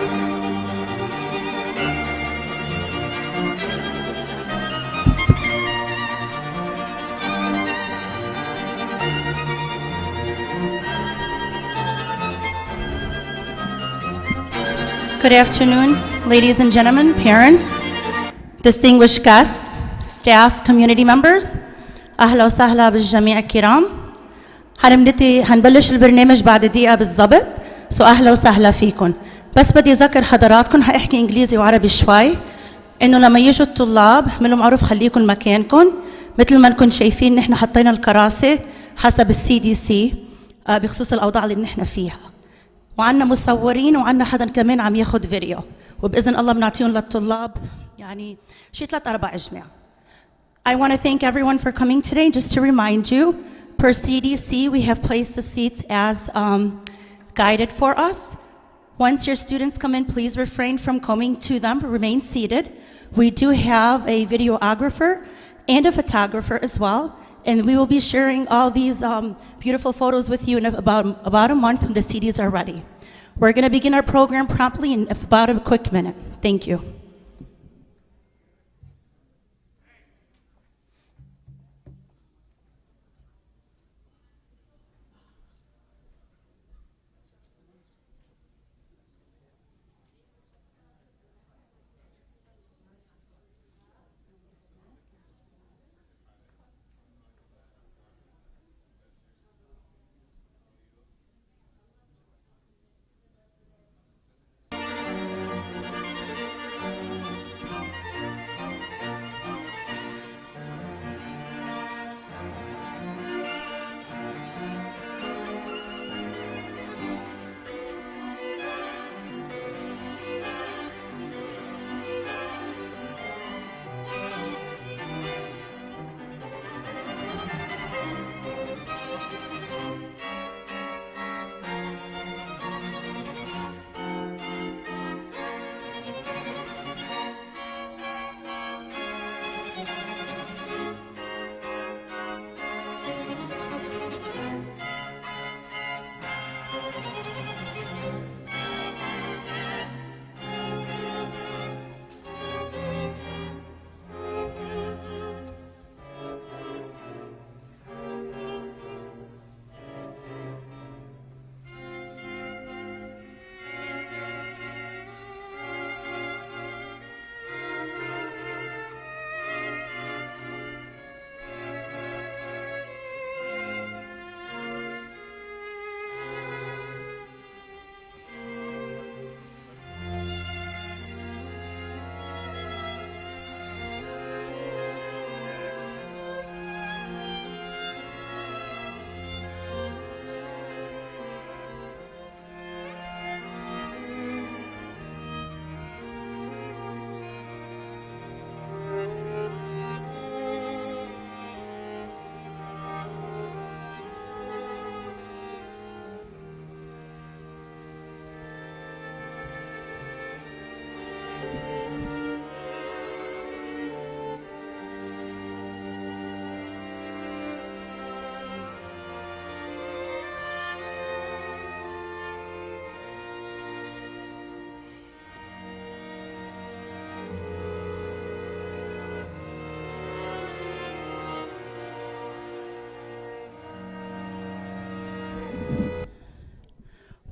Good afternoon, ladies and gentlemen, parents, distinguished guests, staff, community members. أهلا وسهلا بالجميع الكرام. هنبلش البرنامج بعد دقيقة بالضبط، أهلا وسهلا فيكم. بس بدي أذكر حضراتكم هحكي إنجليزي وعربي شوي، إنه لما يجوا الطلاب اعملوا معروف خليكم مكانكم، مثل ما نكون شايفين نحن حطينا الكراسي حسب CDC بخصوص الأوضاع اللي نحن فيها. وعنا مصورين وعنا حدا كمان عم ياخد فيديو، وبإذن الله بنعطيهم للطلاب يعني شي 3-4 أجمع. I want to thank everyone for coming today. Just to remind you, per CDC, we have placed the seats as guided for us. Once your students come in, please refrain from coming to them, remain seated. We do have a videographer and a photographer as well, and we will be sharing all these beautiful photos with you in about a month when the CDs are ready. We're going to begin our program promptly in about a quick minute. Thank you.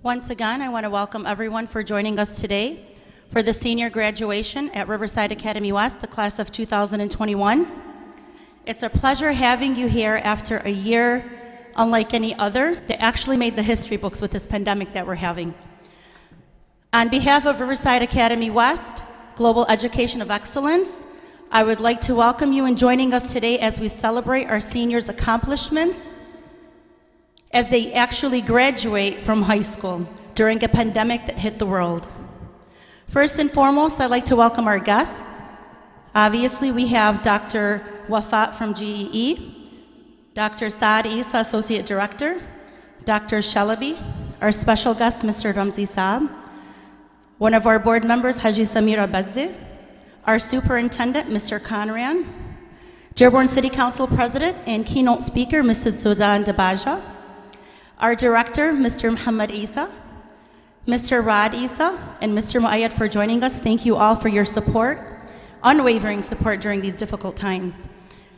Once again, I want to welcome everyone for joining us today for the senior graduation at Riverside Academy West, the class of 2021. It's a pleasure having you here after a year unlike any other that actually made the history books with this pandemic that we're having. On behalf of Riverside Academy West, Global Education of Excellence, I would like to welcome you in joining us today as we celebrate our seniors' accomplishments as they actually graduate from high school during a pandemic that hit the world. First and foremost, I'd like to welcome our guests. Obviously, we have Dr. Wafat from GEE, Dr. Saad Isa, Associate Director, Dr. Shalabi, our special guest, Mr. Ramzi Saab, one of our board members, Haji Samira Bazzi, our superintendent, Mr. Conran, Dearborn City Council President and keynote speaker, Mrs. Suzanne Dabaja, our director, Mr. Muhammad Isa, Mr. Rod Isa and Mr. Muayyad for joining us. Thank you all for your support, unwavering support during these difficult times.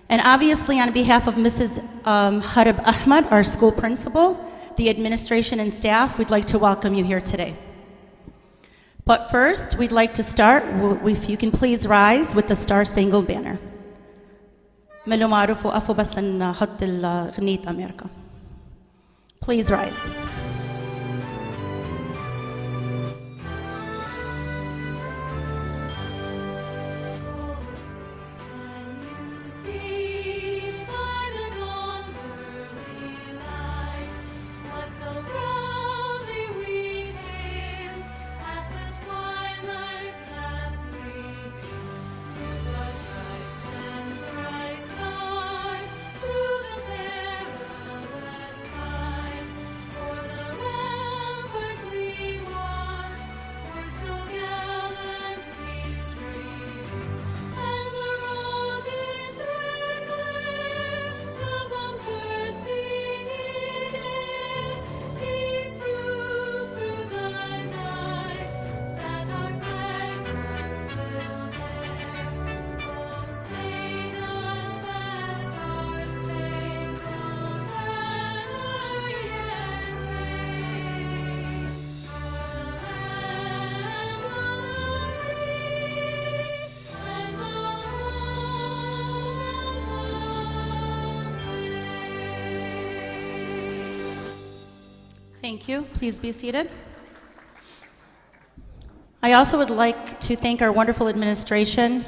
And obviously on behalf of Mrs. Harib Ahmed, our school principal, the administration and staff, we'd like to welcome you here today. But first, we'd like to start, if you can please rise with the Star Spangled Banner. Please rise. Thank you. Please be seated. I also would like to thank our wonderful administration,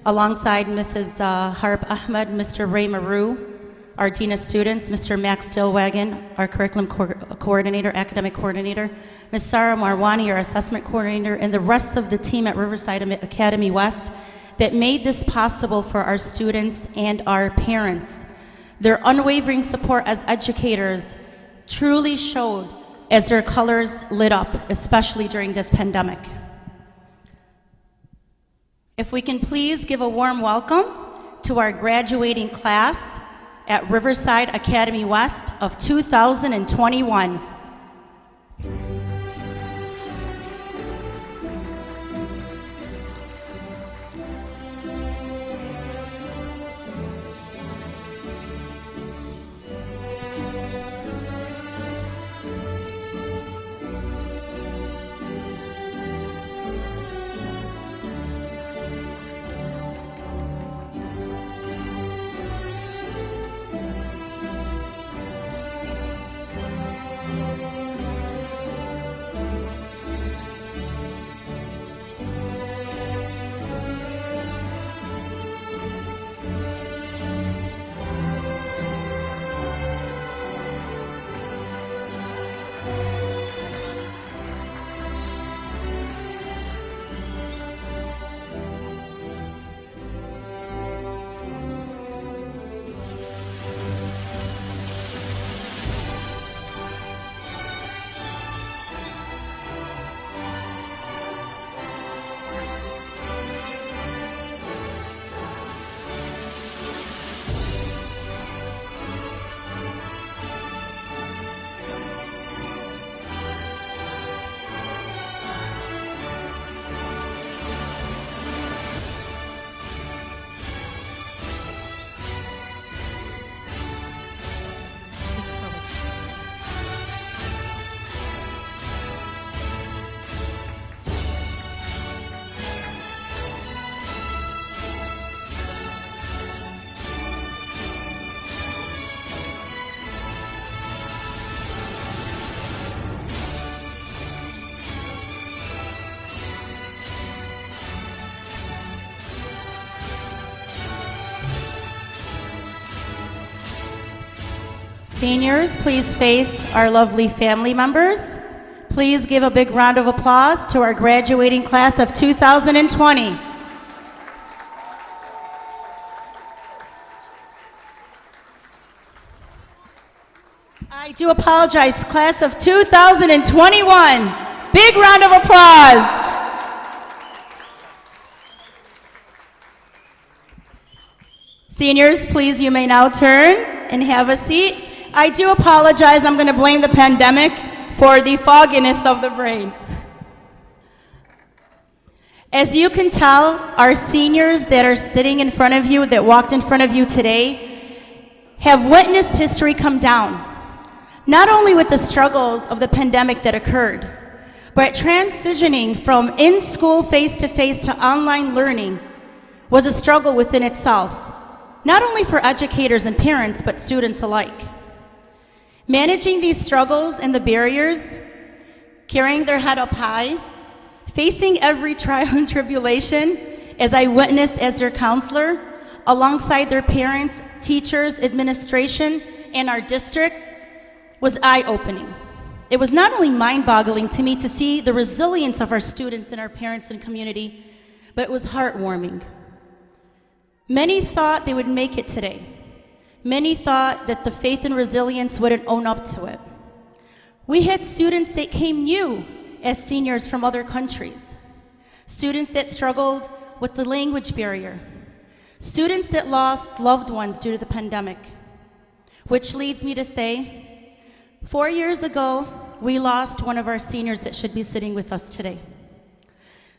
alongside Mrs. Harib Ahmed, Mr. Ray Maru, our Dean of Students, Mr. Max Stillwagon, our Curriculum Coordinator, Academic Coordinator, Ms. Sarah Marwani, our Assessment Coordinator, and the rest of the team at Riverside Academy West that made this possible for our students and our parents. Their unwavering support as educators truly showed as their colors lit up, especially during this pandemic. If we can please give a warm welcome to our graduating class at Riverside Academy West of 2021. Seniors, please face our lovely family members. Please give a big round of applause to our graduating class of 2020. I do apologize, class of 2021. Big round of applause. Seniors, please, you may now turn and have a seat. I do apologize, I'm going to blame the pandemic for the fogginess of the brain. As you can tell, our seniors that are sitting in front of you, that walked in front of you today, have witnessed history come down. Not only with the struggles of the pandemic that occurred, but transitioning from in-school face-to-face to online learning was a struggle within itself, not only for educators and parents, but students alike. Managing these struggles and the barriers, carrying their head up high, facing every trial and tribulation, as I witnessed as their counselor, alongside their parents, teachers, administration, and our district, was eye-opening. It was not only mind-boggling to me to see the resilience of our students and our parents and community, but it was heartwarming. Many thought they would make it today. Many thought that the faith and resilience wouldn't own up to it. We had students that came new as seniors from other countries, students that struggled with the language barrier, students that lost loved ones due to the pandemic, which leads me to say, 4 years ago, we lost one of our seniors that should be sitting with us today.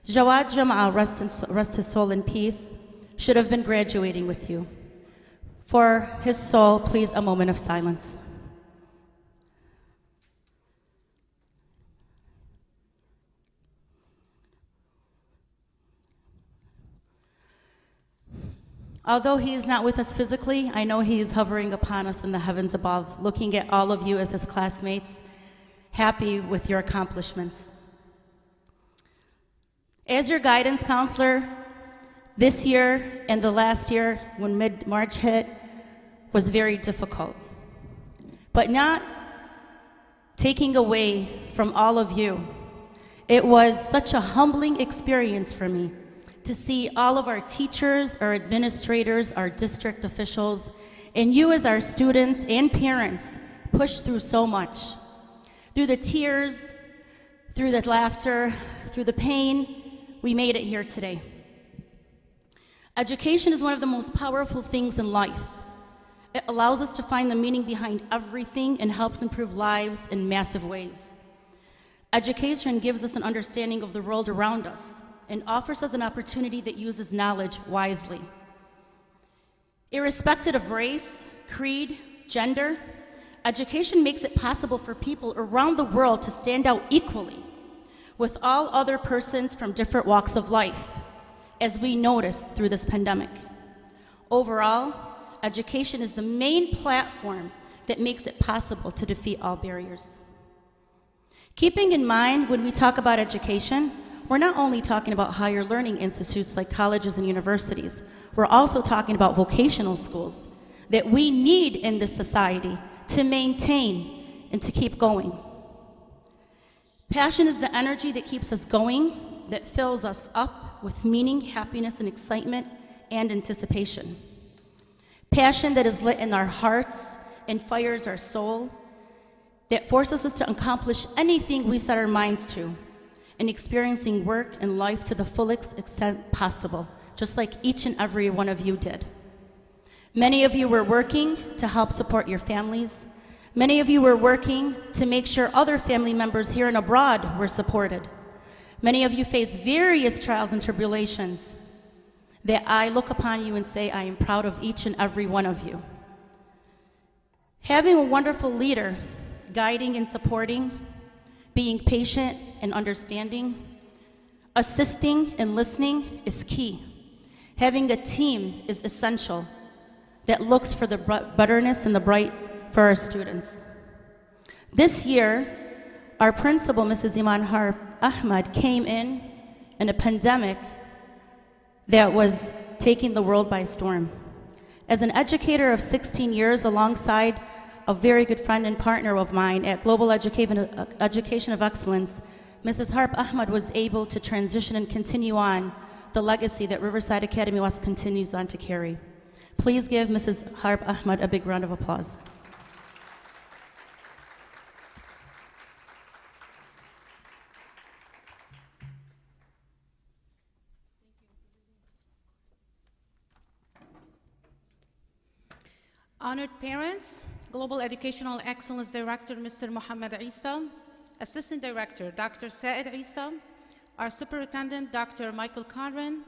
Jawad Jama'a, rest his soul in peace, should have been graduating with you. For his soul, please, a moment of silence. Although he is not with us physically, I know he is hovering upon us in the heavens above, looking at all of you as his classmates, happy with your accomplishments. As your guidance counselor, this year and the last year, when mid-March hit, was very difficult. But not taking away from all of you, it was such a humbling experience for me to see all of our teachers, our administrators, our district officials, and you as our students and parents push through so much. Through the tears, through the laughter, through the pain, we made it here today. Education is one of the most powerful things in life. It allows us to find the meaning behind everything and helps improve lives in massive ways. Education gives us an understanding of the world around us and offers us an opportunity that uses knowledge wisely. Irrespective of race, creed, gender, education makes it possible for people around the world to stand out equally with all other persons from different walks of life, as we noticed through this pandemic. Overall, education is the main platform that makes it possible to defeat all barriers. Keeping in mind, when we talk about education, we're not only talking about higher learning institutes like colleges and universities, we're also talking about vocational schools that we need in this society to maintain and to keep going. Passion is the energy that keeps us going, that fills us up with meaning, happiness, and excitement and anticipation. Passion that is lit in our hearts and fires our soul, that forces us to accomplish anything we set our minds to, and experiencing work and life to the fullest extent possible, just like each and every one of you did. Many of you were working to help support your families. Many of you were working to make sure other family members here and abroad were supported. Many of you faced various trials and tribulations that I look upon you and say, I am proud of each and every one of you. Having a wonderful leader guiding and supporting, being patient and understanding, assisting and listening is key. Having a team is essential that looks for the betterness and the bright for our students. This year, our principal, Mrs. Iman Harp Ahmad, came in a pandemic that was taking the world by storm. As an educator of 16 years alongside a very good friend and partner of mine at Global Education of Excellence, Mrs. Harp Ahmad was able to transition and continue on the legacy that Riverside Academy West continues on to carry. Please give Mrs. Harp Ahmad a big round of applause. Honored parents, Global Educational Excellence Director, Mr. Muhammad Isa, Assistant Director, Dr. Said Isa, our Superintendent, Dr. Michael Conran,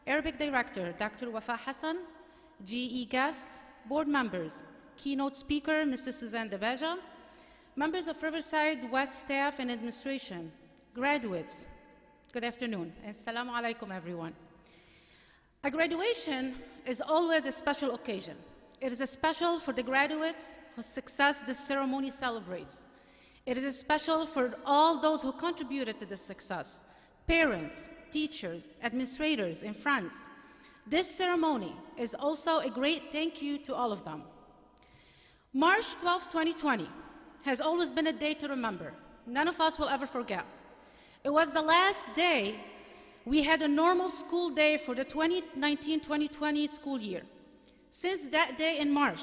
Arabic Director, Dr. Wafa Hassan, GE guests, board members, keynote speaker, Mrs. Suzanne Debeja, members of Riverside West staff and administration, graduates, good afternoon, and assalamu alaikum, everyone. A graduation is always a special occasion. It is special for the graduates whose success this ceremony celebrates. It is special for all those who contributed to this success, parents, teachers, administrators, and friends. This ceremony is also a great thank you to all of them. March 12, 2020 has always been a day to remember. None of us will ever forget. It was the last day we had a normal school day for the 2019-2020 school year. Since that day in March,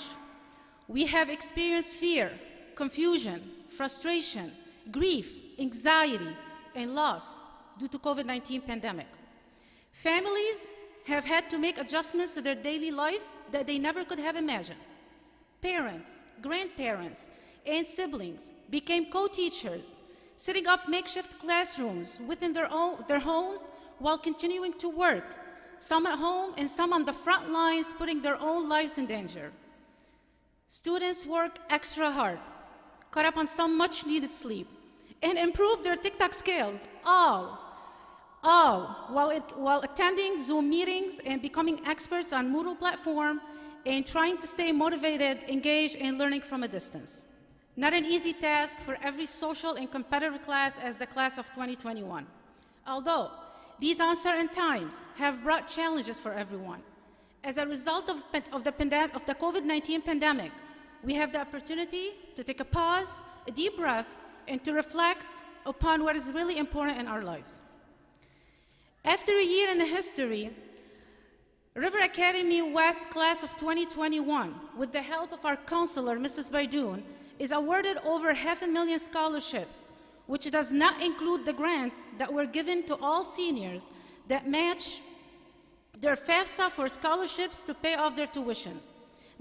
we have experienced fear, confusion, frustration, grief, anxiety, and loss due to COVID-19 pandemic. Families have had to make adjustments to their daily lives that they never could have imagined. Parents, grandparents, and siblings became co-teachers, setting up makeshift classrooms within their homes while continuing to work, some at home and some on the front lines, putting their own lives in danger. Students work extra hard, caught up on some much-needed sleep, and improved their TikTok skills, all while attending Zoom meetings and becoming experts on Moodle platform and trying to stay motivated, engaged, and learning from a distance. Not an easy task for every social and competitive class as the class of 2021. Although these uncertain times have brought challenges for everyone. As a result of the COVID-19 pandemic, we have the opportunity to take a pause, a deep breath, and to reflect upon what is really important in our lives. After a year in the history, River Academy West Class of 2021, with the help of our counselor, Mrs. Baidoun, is awarded over 500,000 scholarships, which does not include the grants that were given to all seniors that match their FAFSA for scholarships to pay off their tuition.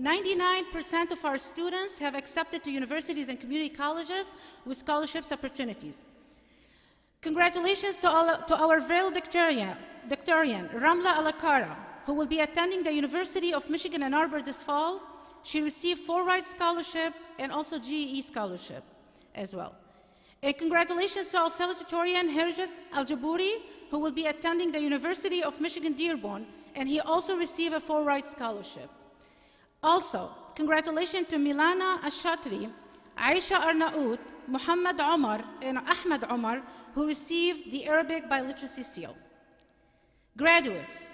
99% of our students have accepted to universities and community colleges with scholarships opportunities. Congratulations to our valedictorian, Ramla Alakara, who will be attending the University of Michigan Ann Arbor this fall. She received full ride scholarship and also GE scholarship as well. And congratulations to our salutatorian, Herges Al-Jabouri, who will be attending the University of Michigan Dearborn, and he also received a full ride scholarship. Also, congratulations to Milana Ashatri, Aisha Arnaout, Muhammad Omar, and Ahmed Omar, who received the Arabic Biliteracy Seal. Graduates,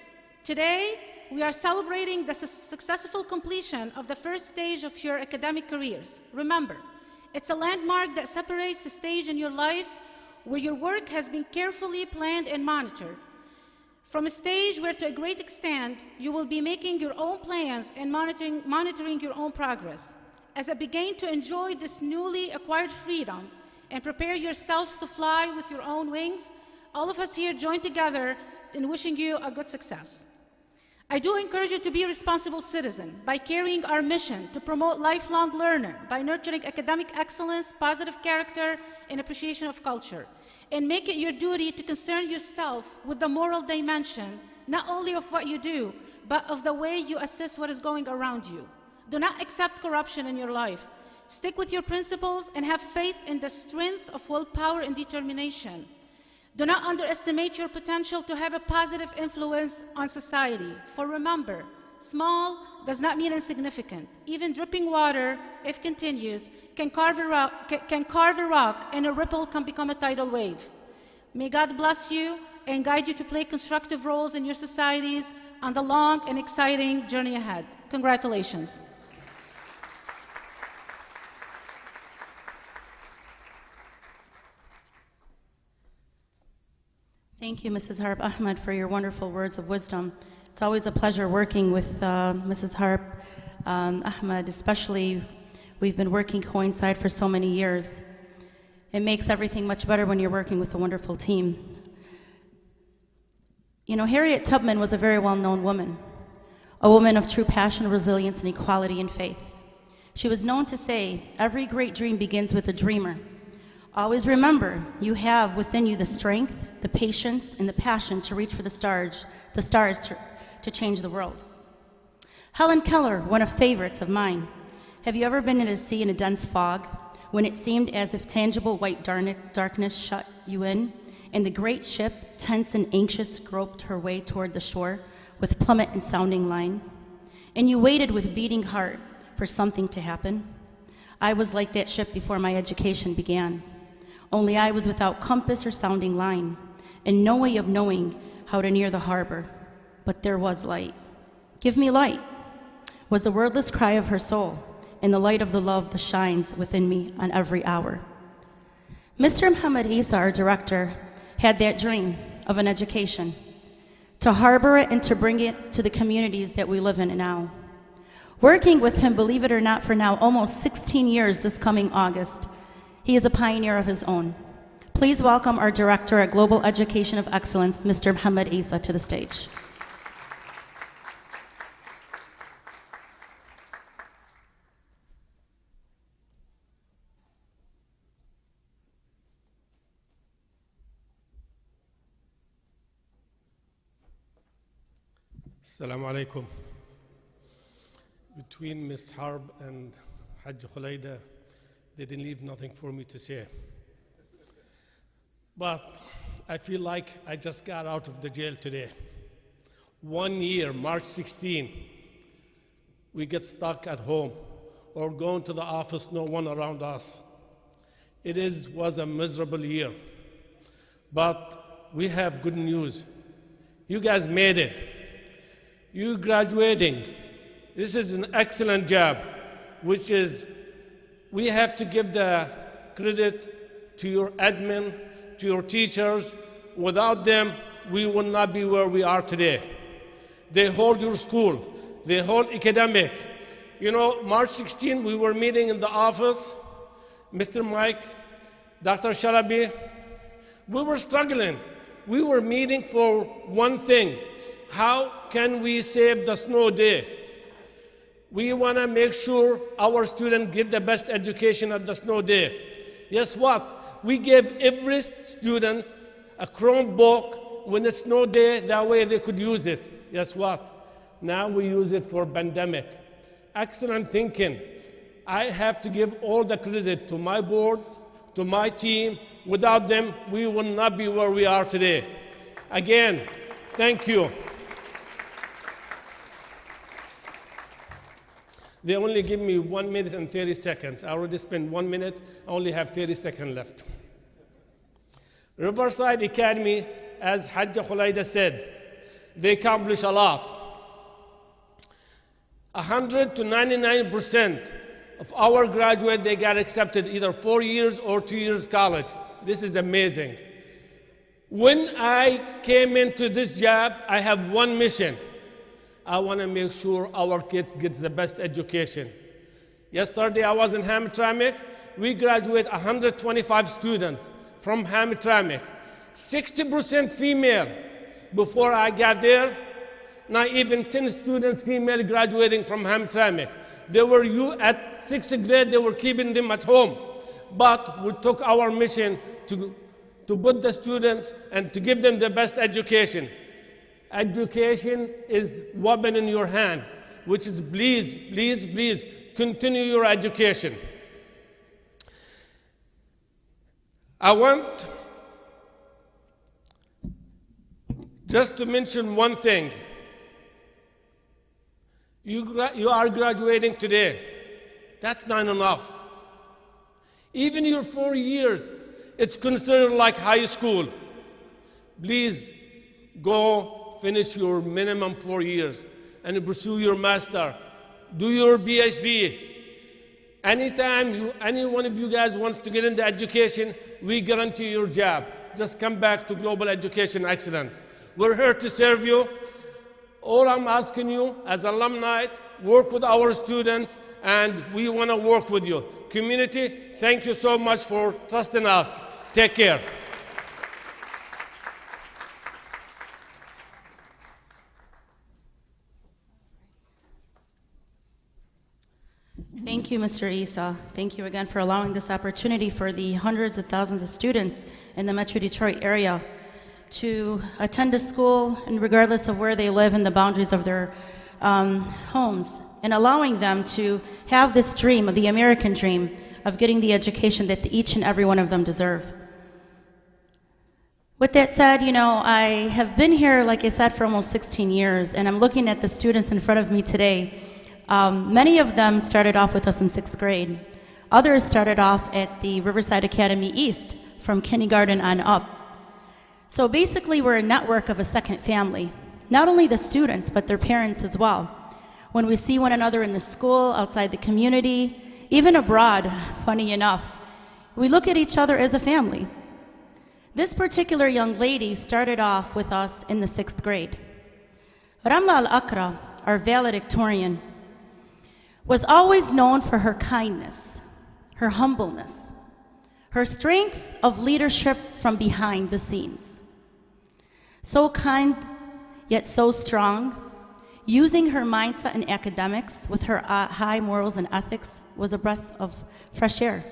today we are celebrating the successful completion of the first stage of your academic careers. Remember, it's a landmark that separates the stage in your lives where your work has been carefully planned and monitored, from a stage where, to a great extent, you will be making your own plans and monitoring your own progress. As I begin to enjoy this newly acquired freedom and prepare yourselves to fly with your own wings, all of us here join together in wishing you a good success. I do encourage you to be a responsible citizen by carrying our mission to promote lifelong learner, by nurturing academic excellence, positive character, and appreciation of culture. And make it your duty to concern yourself with the moral dimension, not only of what you do, but of the way you assess what is going around you. Do not accept corruption in your life. Stick with your principles and have faith in the strength of willpower and determination. Do not underestimate your potential to have a positive influence on society. For remember, small does not mean insignificant. Even dripping water, if continuous, can carve a rock, and a ripple can become a tidal wave. May God bless you and guide you to play constructive roles in your societies on the long and exciting journey ahead. Congratulations. Thank you, Mrs. Harp Ahmed, for your wonderful words of wisdom. It's always a pleasure working with Mrs. Harp Ahmed, especially we've been working coincide for so many years. It makes everything much better when you're working with a wonderful team. You know, Harriet Tubman was a very well-known woman, a woman of true passion, resilience, and equality and faith. She was known to say, "Every great dream begins with a dreamer." Always remember, you have within you the strength, the patience, and the passion to reach for the stars to change the world. Helen Keller, one of favorites of mine. Have you ever been at a sea in a dense fog when it seemed as if tangible white darkness shut you in, and the great ship, tense and anxious, groped her way toward the shore with plummet and sounding line? And you waited with beating heart for something to happen? I was like that ship before my education began. Only I was without compass or sounding line, and no way of knowing how to near the harbor. But there was light. Give me light, was the wordless cry of her soul, and the light of the love that shines within me on every hour. Mr. Muhammad Isa, our director, had that dream of an education, to harbor it and to bring it to the communities that we live in now. Working with him, believe it or not, for now almost 16 years this coming August, he is a pioneer of his own. Please welcome our director at Global Education of Excellence, Mr. Muhammad Isa, to the stage. Assalamu alaikum. Between Ms. Harb and Hajj Khulaida, they didn't leave nothing for me to say. But I feel like I just got out of the jail today. 1 year, March 16, we get stuck at home or going to the office, no one around us. Was a miserable year. But we have good news. You guys made it. You graduating. This is an excellent job, which is, we have to give the credit to your admin, to your teachers. Without them, we would not be where we are today. They hold your school. They hold academic. You know, March 16, we were meeting in the office, Mr. Mike, Dr. Shalabi. We were struggling. We were meeting for one thing. How can we save the snow day? We want to make sure our students get the best education at the snow day. Guess what? We gave every student a Chromebook when it's snow day, that way they could use it. Guess what? Now we use it for pandemic. Excellent thinking. I have to give all the credit to my boards, to my team. Without them, we would not be where we are today. Again, thank you. They only give me 1 minute and 30 seconds. I already spent 1 minute, I only have 30 seconds left. Riverside Academy, as Hajj Khulaida said, they accomplish a lot. 100 to 99% of our graduates, they got accepted either 4 years or 2 years college. This is amazing. When I came into this job, I have one mission. I want to make sure our kids get the best education. Yesterday, I was in Hamtramck. We graduate 125 students from Hamtramck. 60% female. Before I got there, not even 10 students female graduating from Hamtramck. They were at 6th grade, they were keeping them at home. But we took our mission to put the students and to give them the best education. Education is weapon in your hand, which is please, please, please continue your education. I want just to mention one thing. You are graduating today. That's not enough. Even your 4 years, it's considered like high school. Please go finish your minimum 4 years and pursue your master. Do your PhD. Anytime any one of you guys wants to get into education, we guarantee your job. Just come back to Global Education Excellence. We're here to serve you. All I'm asking you as alumni, work with our students, and we want to work with you. Community, thank you so much for trusting us. Take care. Thank you, Mr. Isa. Thank you again for allowing this opportunity for the hundreds of thousands of students in the Metro Detroit area to attend a school, and regardless of where they live in the boundaries of their homes, and allowing them to have this dream, of the American dream, of getting the education that each and every one of them deserve. With that said, I have been here, like I said, for almost 16 years, and I'm looking at the students in front of me today. Many of them started off with us in 6th grade. Others started off at the Riverside Academy East from kindergarten on up. So basically, we're a network of a second family. Not only the students, but their parents as well. When we see one another in the school, outside the community, even abroad, funny enough, we look at each other as a family. This particular young lady started off with us in the 6th grade. Ramla Al-Akra, our valedictorian, was always known for her kindness, her humbleness, her strength of leadership from behind the scenes. So kind, yet so strong, using her mindset in academics with her high morals and ethics was a breath of fresh air.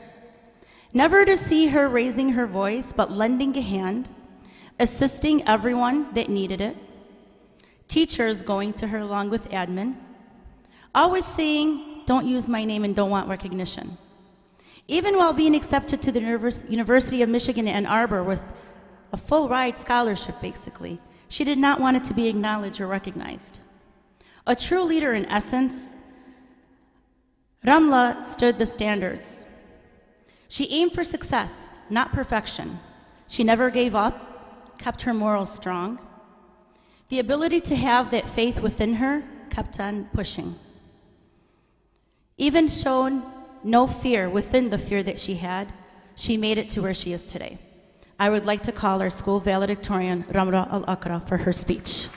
Never to see her raising her voice, but lending a hand, assisting everyone that needed it, teachers going to her along with admin, always saying, "Don't use my name and don't want recognition." Even while being accepted to the University of Michigan Ann Arbor with a full ride scholarship, basically, she did not want it to be acknowledged or recognized. A true leader in essence, Ramla stood the standards. She aimed for success, not perfection. She never gave up, kept her morals strong. The ability to have that faith within her kept on pushing. Even shown no fear within the fear that she had, she made it to where she is today. I would like to call our school valedictorian, Ramla Al-Akra, for her speech.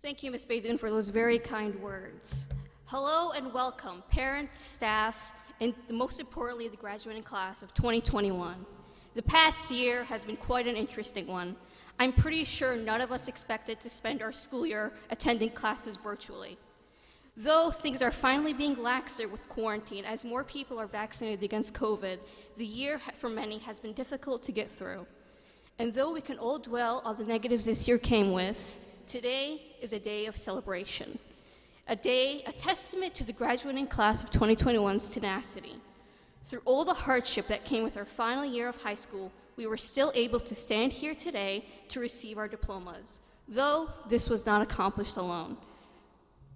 Thank you, Ms. Beydoun, for those very kind words. Hello and welcome, parents, staff, and most importantly, the graduating class of 2021. The past year has been quite an interesting one. I'm pretty sure none of us expected to spend our school year attending classes virtually. Though things are finally being laxer with quarantine as more people are vaccinated against COVID, the year for many has been difficult to get through. And though we can all dwell on the negatives this year came with, today is a day of celebration. A testament to the graduating class of 2021's tenacity. Through all the hardship that came with our final year of high school, we were still able to stand here today to receive our diplomas, though this was not accomplished alone.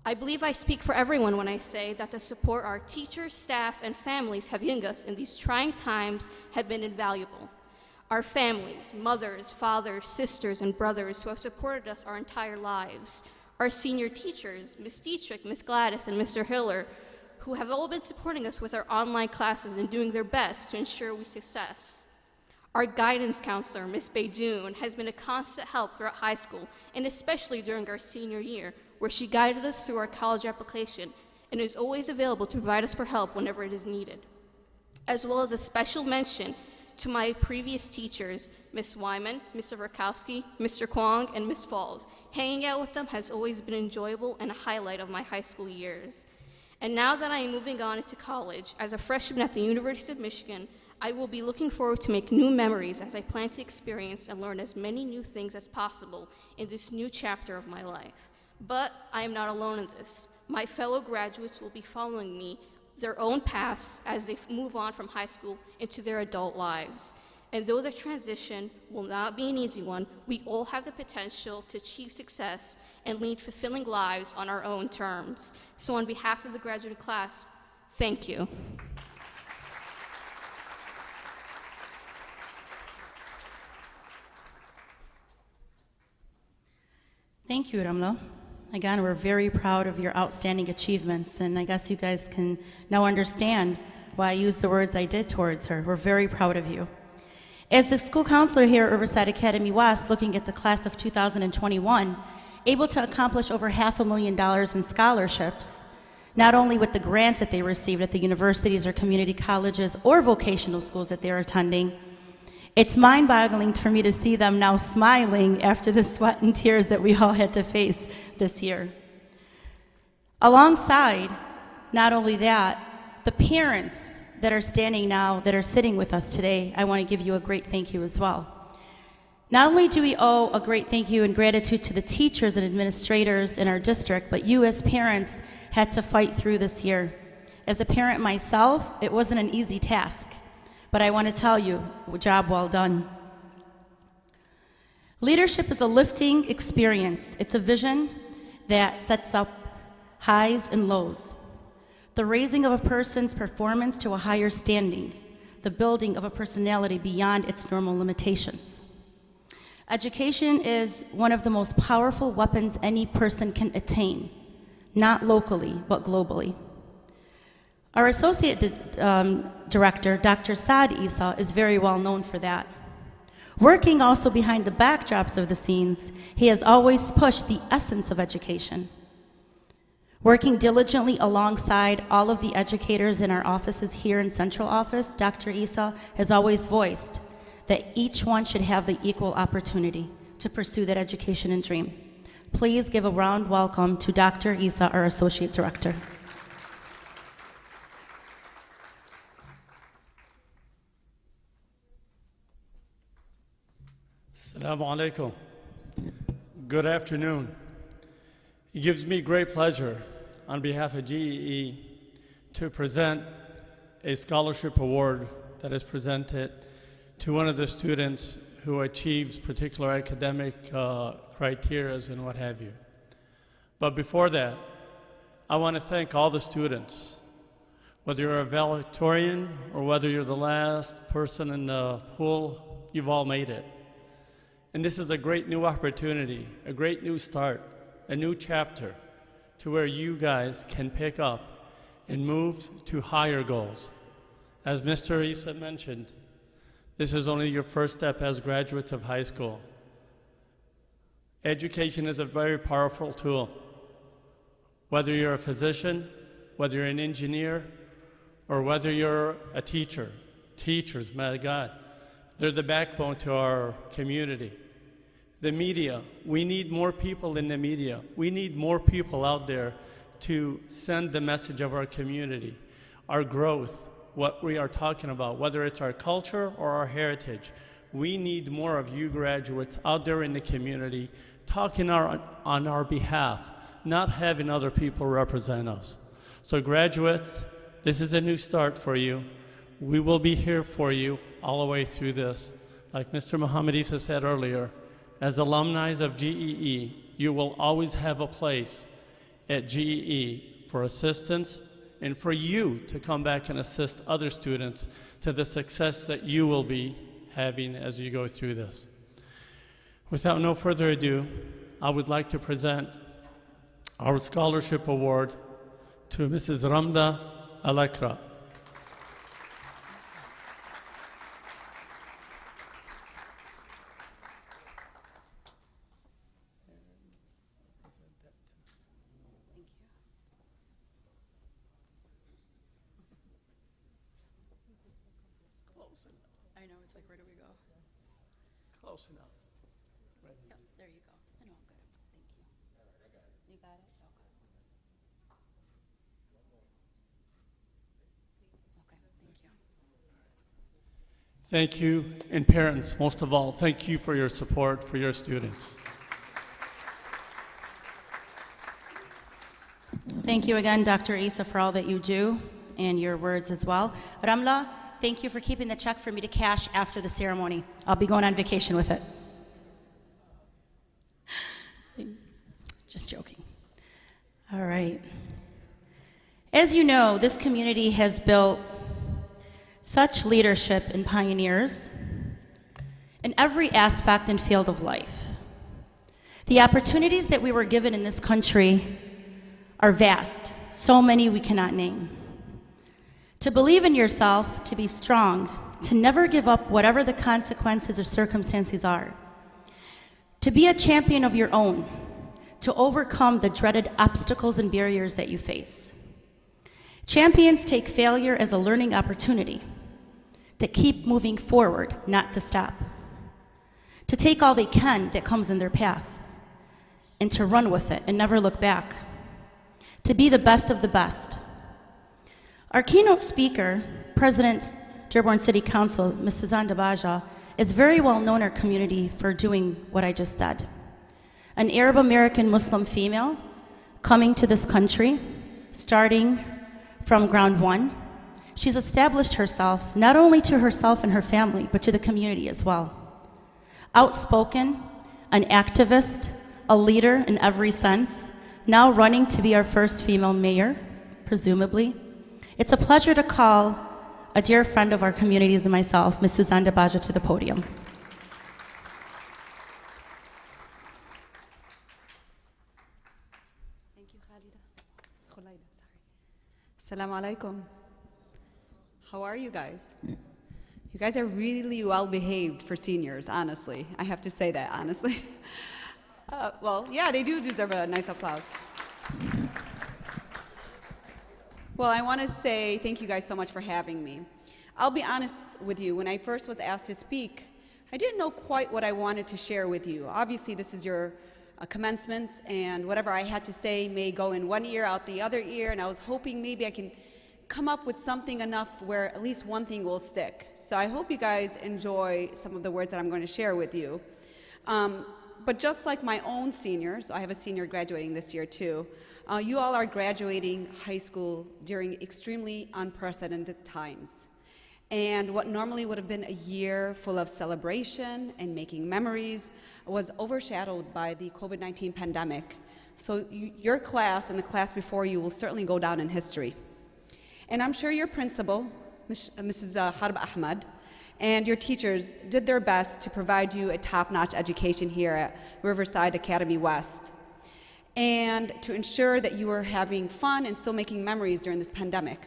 I believe I speak for everyone when I say that the support our teachers, staff, and families have given us in these trying times have been invaluable. Our families, mothers, fathers, sisters, and brothers who have supported us our entire lives, our senior teachers, Ms. Dietrich, Ms. Gladys, and Mr. Hiller, who have all been supporting us with our online classes and doing their best to ensure we success. Our guidance counselor, Ms. Beydoun, has been a constant help throughout high school, and especially during our senior year, where she guided us through our college application and is always available to provide us for help whenever it is needed. As well as a special mention to my previous teachers, Ms. Wyman, Mr. Verkowski, Mr. Kwong, and Ms. Falls. Hanging out with them has always been enjoyable and a highlight of my high school years. And now that I am moving on into college, as a freshman at the University of Michigan, I will be looking forward to make new memories as I plan to experience and learn as many new things as possible in this new chapter of my life. But I am not alone in this. My fellow graduates will be following me their own paths as they move on from high school into their adult lives. And though the transition will not be an easy one, we all have the potential to achieve success and lead fulfilling lives on our own terms. So on behalf of the graduating class, thank you. Thank you, Ramla. Again, we're very proud of your outstanding achievements, and I guess you guys can now understand why I used the words I did towards her. We're very proud of you. As the school counselor here at Riverside Academy West, looking at the class of 2021, able to accomplish over $500,000 in scholarships, not only with the grants that they received at the universities or community colleges or vocational schools that they're attending. It's mind-boggling for me to see them now smiling after the sweat and tears that we all had to face this year. Alongside, not only that, the parents that are standing now, that are sitting with us today, I want to give you a great thank you as well. Not only do we owe a great thank you and gratitude to the teachers and administrators in our district, but you as parents had to fight through this year. As a parent myself, it wasn't an easy task, but I want to tell you, job well done. Leadership is a lifting experience. It's a vision that sets up highs and lows. The raising of a person's performance to a higher standing, the building of a personality beyond its normal limitations. Education is one of the most powerful weapons any person can attain, not locally, but globally. Our Associate Director, Dr. Saad Isa, is very well known for that. Working also behind the backdrops of the scenes, he has always pushed the essence of education. Working diligently alongside all of the educators in our offices here in Central Office, Dr. Isa has always voiced that each one should have the equal opportunity to pursue that education and dream. Please give a round welcome to Dr. Isa, our Associate Director. Assalamu alaikum. Good afternoon. It gives me great pleasure on behalf of GEE to present a scholarship award that is presented to one of the students who achieves particular academic criteria and what have you. But before that, I want to thank all the students, whether you're a valedictorian or whether you're the last person in the pool, you've all made it. And this is a great new opportunity, a great new start, a new chapter to where you guys can pick up and move to higher goals. As Mr. Isa mentioned, this is only your first step as graduates of high school. Education is a very powerful tool. Whether you're a physician, whether you're an engineer, or whether you're a teacher. Teachers, my God, they're the backbone to our community. The media, we need more people in the media. We need more people out there to send the message of our community, our growth, what we are talking about, whether it's our culture or our heritage. We need more of you graduates out there in the community talking on our behalf, not having other people represent us. So graduates, this is a new start for you. We will be here for you all the way through this. Like Mr. Muhammad Isa said earlier, as alumni of GEE, you will always have a place at GEE for assistance and for you to come back and assist other students to the success that you will be having as you go through this. Without no further ado, I would like to present our scholarship award to Mrs. Ramla Alakra. I know, it's like, where do we go? Close enough. Right. Yep, there you go. I know, I'm good. Thank you. You got it? Okay. Okay, thank you. Thank you, and parents, most of all, thank you for your support for your students. Thank you again, Dr. Isa, for all that you do and your words as well. Ramla, thank you for keeping the check for me to cash after the ceremony. I'll be going on vacation with it. Just joking. All right. As you know, this community has built such leadership and pioneers in every aspect and field of life. The opportunities that we were given in this country are vast, so many we cannot name. To believe in yourself, to be strong, to never give up whatever the consequences or circumstances are. To be a champion of your own, to overcome the dreaded obstacles and barriers that you face. Champions take failure as a learning opportunity, that keep moving forward, not to stop, to take all they can that comes in their path, and to run with it and never look back, to be the best of the best. Our keynote speaker, President Dearborn City Council, Ms. Suzanne DeBaja, is very well known in our community for doing what I just said. An Arab American Muslim female coming to this country, starting from ground one, she's established herself not only to herself and her family, but to the community as well. Outspoken, an activist, a leader in every sense, now running to be our first female mayor, presumably. It's a pleasure to call a dear friend of our communities and myself, Ms. Suzanne DeBaja, to the podium. Thank you, Khalida. Assalamu alaikum. How are you guys? You guys are really well behaved for seniors, honestly. I have to say that, honestly. Well, yeah, they do deserve a nice applause. Well, I want to say thank you guys so much for having me. I'll be honest with you, when I first was asked to speak, I didn't know quite what I wanted to share with you. Obviously, this is your commencements, and whatever I had to say may go in one ear, out the other ear, and I was hoping maybe I can come up with something enough where at least one thing will stick. So I hope you guys enjoy some of the words that I'm going to share with you. But just like my own seniors, I have a senior graduating this year too, you all are graduating high school during extremely unprecedented times. And what normally would have been a year full of celebration and making memories was overshadowed by the COVID-19 pandemic. So your class and the class before you will certainly go down in history. And I'm sure your principal, Mrs. Harb Ahmad, and your teachers did their best to provide you a top-notch education here at Riverside Academy West, and to ensure that you were having fun and still making memories during this pandemic.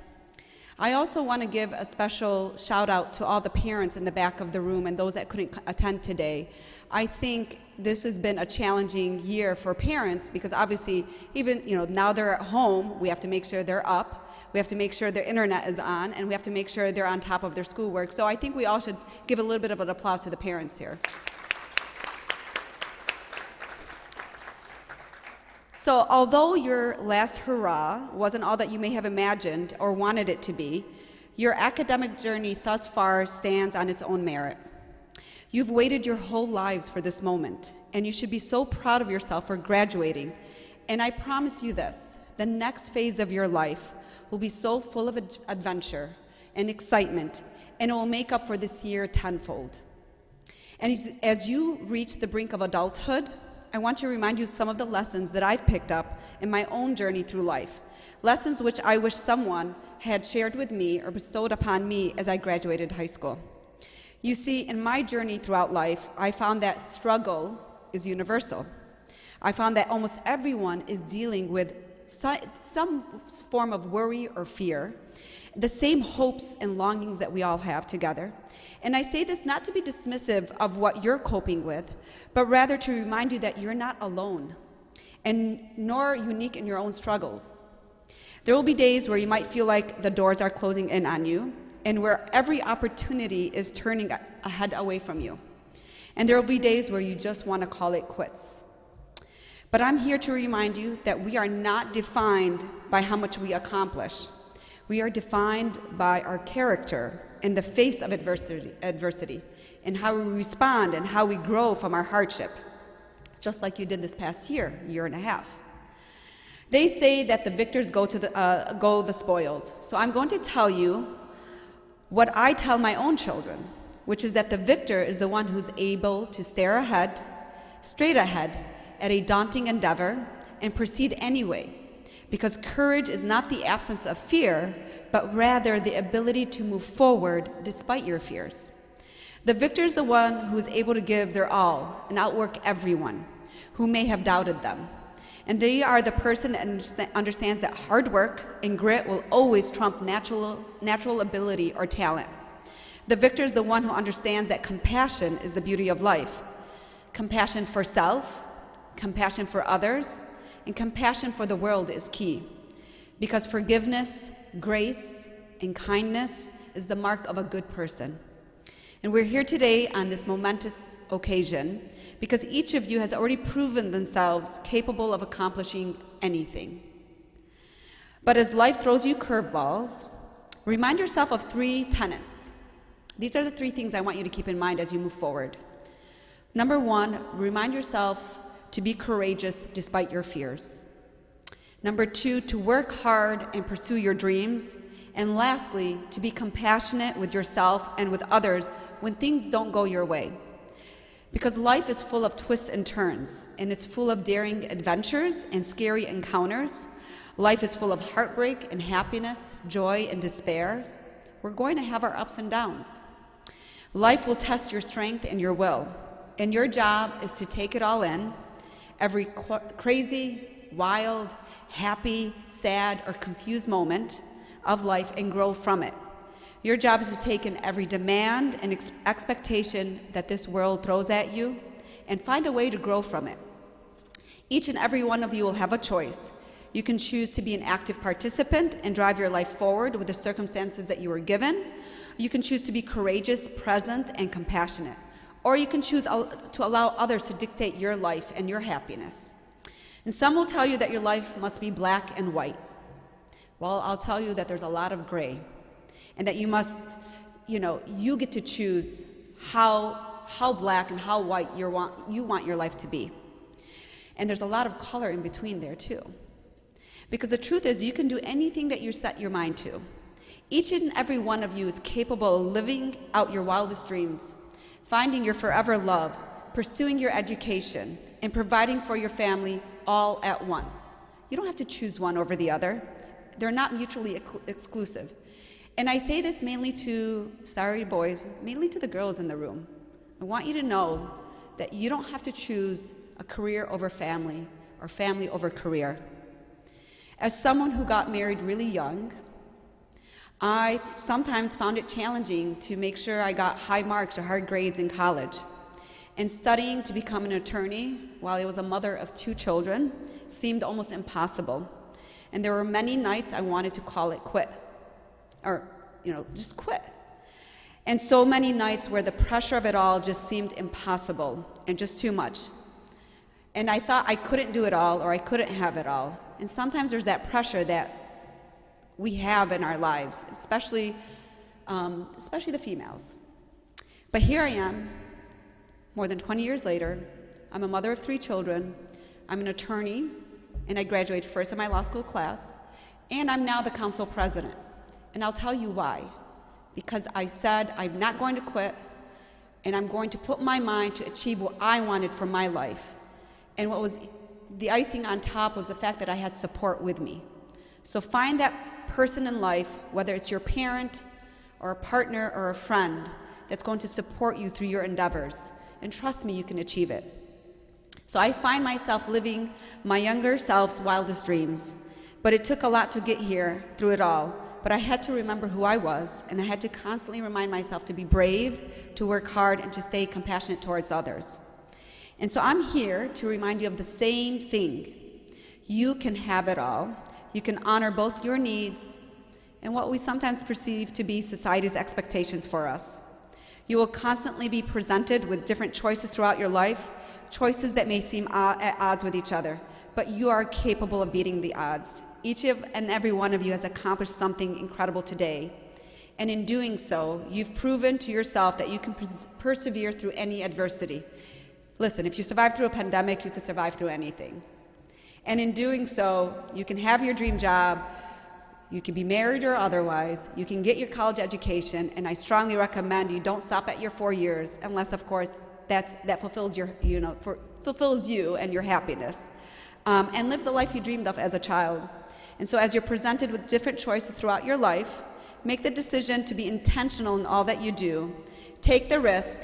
I also want to give a special shout out to all the parents in the back of the room and those that couldn't attend today. I think this has been a challenging year for parents because obviously even now they're at home, we have to make sure they're up, we have to make sure their internet is on, and we have to make sure they're on top of their schoolwork. So I think we all should give a little bit of an applause to the parents here. So although your last hurrah wasn't all that you may have imagined or wanted it to be, your academic journey thus far stands on its own merit. You've waited your whole lives for this moment, and you should be so proud of yourself for graduating. And I promise you this, the next phase of your life will be so full of adventure and excitement, and it will make up for this year tenfold. And as you reach the brink of adulthood, I want to remind you some of the lessons that I've picked up in my own journey through life, lessons which I wish someone had shared with me or bestowed upon me as I graduated high school. You see, in my journey throughout life, I found that struggle is universal. I found that almost everyone is dealing with some form of worry or fear, the same hopes and longings that we all have together. And I say this not to be dismissive of what you're coping with, but rather to remind you that you're not alone, and nor unique in your own struggles. There will be days where you might feel like the doors are closing in on you, and where every opportunity is turning a head away from you. And there will be days where you just want to call it quits. But I'm here to remind you that we are not defined by how much we accomplish. We are defined by our character in the face of adversity, and how we respond and how we grow from our hardship, just like you did this past year and a half. They say that the victors go the spoils. So I'm going to tell you what I tell my own children, which is that the victor is the one who's able to stare ahead, straight ahead, at a daunting endeavor and proceed anyway, because courage is not the absence of fear, but rather the ability to move forward despite your fears. The victor is the one who is able to give their all and outwork everyone who may have doubted them. And they are the person that understands that hard work and grit will always trump natural ability or talent. The victor is the one who understands that compassion is the beauty of life. Compassion for self, compassion for others, and compassion for the world is key. because forgiveness, grace, and kindness is the mark of a good person. And we're here today on this momentous occasion because each of you has already proven themselves capable of accomplishing anything. But as life throws you curveballs, remind yourself of 3 tenets. These are the 3 things I want you to keep in mind as you move forward. Number 1, remind yourself to be courageous despite your fears. Number 2, to work hard and pursue your dreams. And lastly, to be compassionate with yourself and with others when things don't go your way. Because life is full of twists and turns, and it's full of daring adventures and scary encounters. Life is full of heartbreak and happiness, joy and despair. We're going to have our ups and downs. Life will test your strength and your will, and your job is to take it all in, every crazy, wild, happy, sad, or confused moment of life and grow from it. Your job is to take in every demand and expectation that this world throws at you and find a way to grow from it. Each and every one of you will have a choice. You can choose to be an active participant and drive your life forward with the circumstances that you were given. You can choose to be courageous, present, and compassionate. Or you can choose to allow others to dictate your life and your happiness. And some will tell you that your life must be black and white. Well, I'll tell you that there's a lot of gray. And that you must, you get to choose how black and how white you want your life to be. And there's a lot of color in between there too. Because the truth is, you can do anything that you set your mind to. Each and every one of you is capable of living out your wildest dreams, finding your forever love, pursuing your education, and providing for your family all at once. You don't have to choose one over the other. They're not mutually exclusive. And I say this mainly to, sorry boys, mainly to the girls in the room. I want you to know that you don't have to choose a career over family or family over career. As someone who got married really young, I sometimes found it challenging to make sure I got high marks or high grades in college. And studying to become an attorney while I was a mother of 2 children seemed almost impossible. And there were many nights I wanted to call it quit. Or, just quit. And so many nights where the pressure of it all just seemed impossible and just too much. And I thought I couldn't do it all or I couldn't have it all. And sometimes there's that pressure that we have in our lives, especially the females. But here I am, more than 20 years later. I'm a mother of 3 children. I'm an attorney, and I graduated first in my law school class. And I'm now the council president. And I'll tell you why. Because I said I'm not going to quit, and I'm going to put my mind to achieve what I wanted for my life. And what was the icing on top was the fact that I had support with me. So find that person in life, whether it's your parent or a partner or a friend, that's going to support you through your endeavors. And trust me, you can achieve it. So I find myself living my younger self's wildest dreams. But it took a lot to get here through it all. But I had to remember who I was, and I had to constantly remind myself to be brave, to work hard, and to stay compassionate towards others. And so I'm here to remind you of the same thing. You can have it all. You can honor both your needs and what we sometimes perceive to be society's expectations for us. You will constantly be presented with different choices throughout your life, choices that may seem at odds with each other, but you are capable of beating the odds. Each and every one of you has accomplished something incredible today. And in doing so, you've proven to yourself that you can persevere through any adversity. Listen, if you survive through a pandemic, you can survive through anything. And in doing so, you can have your dream job, you can be married or otherwise, you can get your college education, and I strongly recommend you don't stop at your 4 years, unless, of course, that fulfills fulfills you and your happiness. And live the life you dreamed of as a child. And so as you're presented with different choices throughout your life, make the decision to be intentional in all that you do. Take the risk,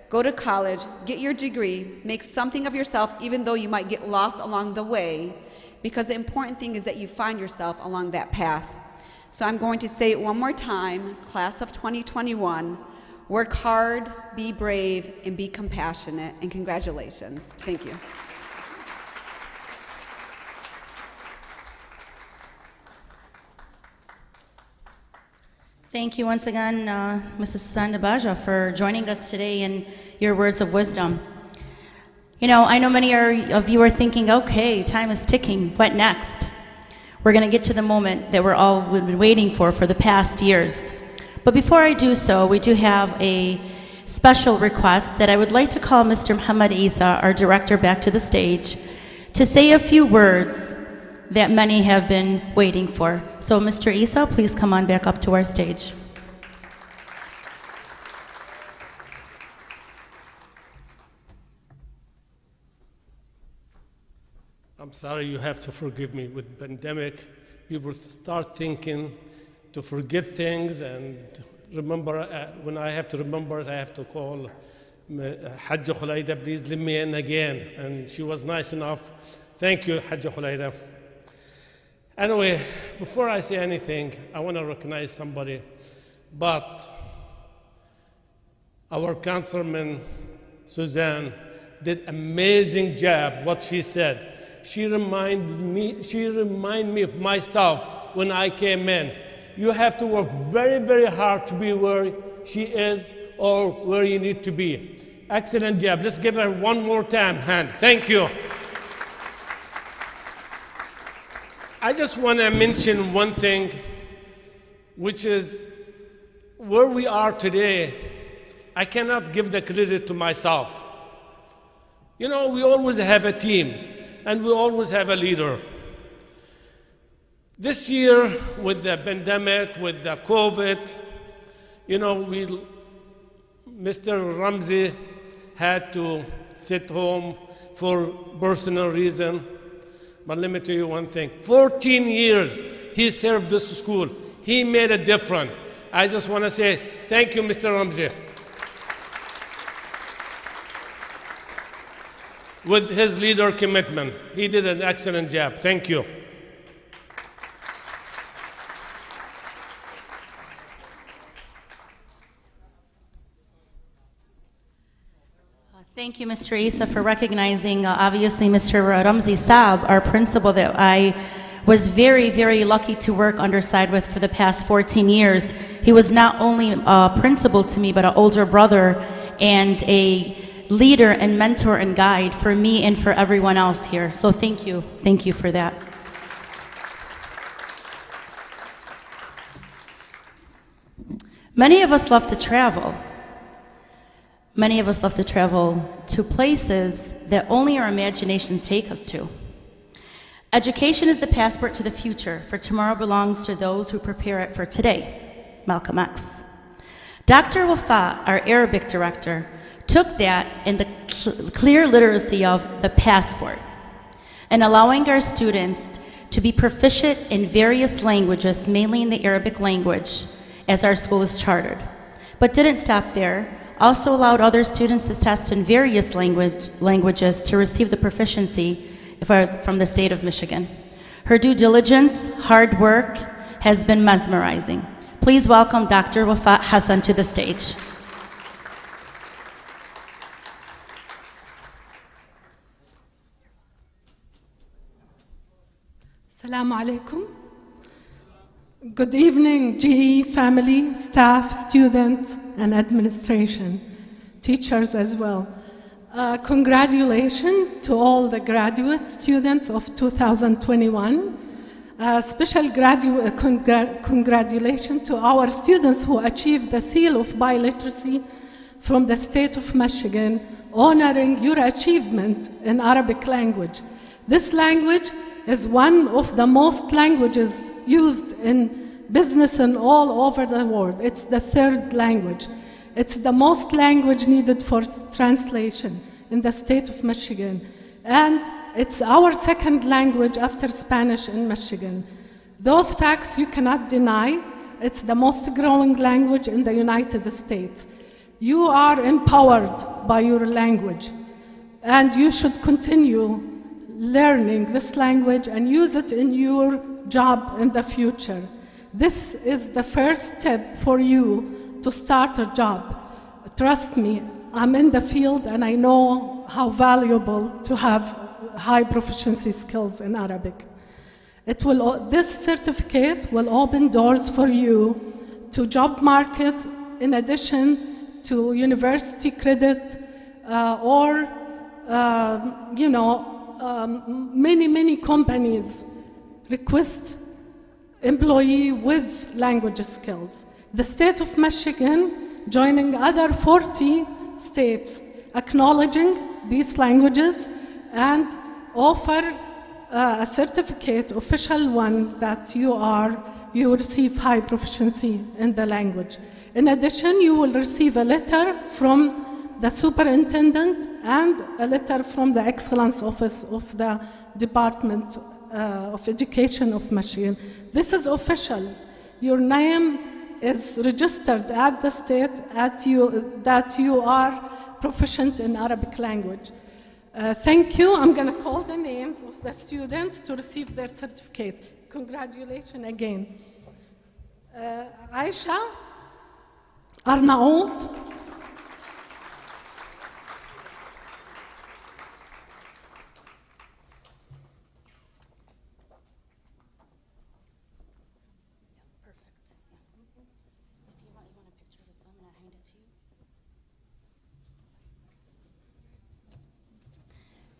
go to college, get your degree, make something of yourself even though you might get lost along the way, because the important thing is that you find yourself along that path. So I'm going to say it one more time, class of 2021, work hard, be brave, and be compassionate, and congratulations. Thank you. Thank you once again, Mrs. Suzanne Baja, for joining us today and your words of wisdom. You know, I know many of you are thinking, okay, time is ticking, what next? We're going to get to the moment that we're all been waiting for the past years. But before I do so, we do have a special request that I would like to call Mr. Muhammad Isa, our director, back to the stage to say a few words that many have been waiting for. So Mr. Isa, please come on back up to our stage. I'm sorry, you have to forgive me. With pandemic, people start thinking to forget things and remember. When I have to remember it, I have to call Hajja Khulaida, please let me in again. And she was nice enough. Thank you, Hajja Khulaida. Anyway, before I say anything, I want to recognize somebody. But our councilman, Suzanne, did amazing job, what she said. She reminded me of myself when I came in. You have to work very, very hard to be where she is or where you need to be. Excellent job. Let's give her one more time hand. Thank you. I just want to mention one thing, which is where we are today. I cannot give the credit to myself. You know, we always have a team, and we always have a leader. This year, with the pandemic, with the COVID, you know, Mr. Ramsey had to sit home for personal reason. But let me tell you one thing. 14 years he served this school. He made a difference. I just want to say thank you, Mr. Ramsey. With his leader commitment, he did an excellent job. Thank you. Thank you, Mr. Isa, for recognizing, obviously, Mr. Ramzi Saab, our principal, that I was very, very lucky to work underside with for the past 14 years. He was not only a principal to me, but an older brother and a leader and mentor and guide for me and for everyone else here. So thank you. Thank you for that. Many of us love to travel. Many of us love to travel to places that only our imaginations take us to. Education is the passport to the future, for tomorrow belongs to those who prepare it for today. Malcolm X. Dr. Wafa, our Arabic director, took that in the clear literacy of the passport and allowing our students to be proficient in various languages, mainly in the Arabic language, as our school is chartered. But didn't stop there. Also allowed other students to test in various languages to receive the proficiency from the state of Michigan. Her due diligence, hard work, has been mesmerizing. Please welcome Dr. Wafa Hassan to the stage. Assalamu alaikum. Good evening, GE family, staff, students, and administration, teachers as well. Congratulations to all the graduate students of 2021. Special congratulations to our students who achieved the seal of biliteracy from the state of Michigan, honoring your achievement in Arabic language. This language is one of the most languages used in business and all over the world. It's the third language. It's the most language needed for translation in the state of Michigan. And it's our second language after Spanish in Michigan. Those facts you cannot deny. It's the most growing language in the United States. You are empowered by your language, and you should continue learning this language and use it in your job in the future. This is the first step for you to start a job. Trust me, I'm in the field and I know how valuable to have high proficiency skills in Arabic. This certificate will open doors for you to job market, in addition to university credit, or many companies request employee with language skills. The state of Michigan, joining other 40 states, acknowledging these languages and offer a certificate, official one, that you receive high proficiency in the language. In addition, you will receive a letter from the superintendent and a letter from the Excellence Office of the Department of Education of Michigan. This is official. Your name is registered at the state that you are proficient in Arabic language. Thank you. I'm going to call the names of the students to receive their certificate. Congratulations again. Aisha Arnaout,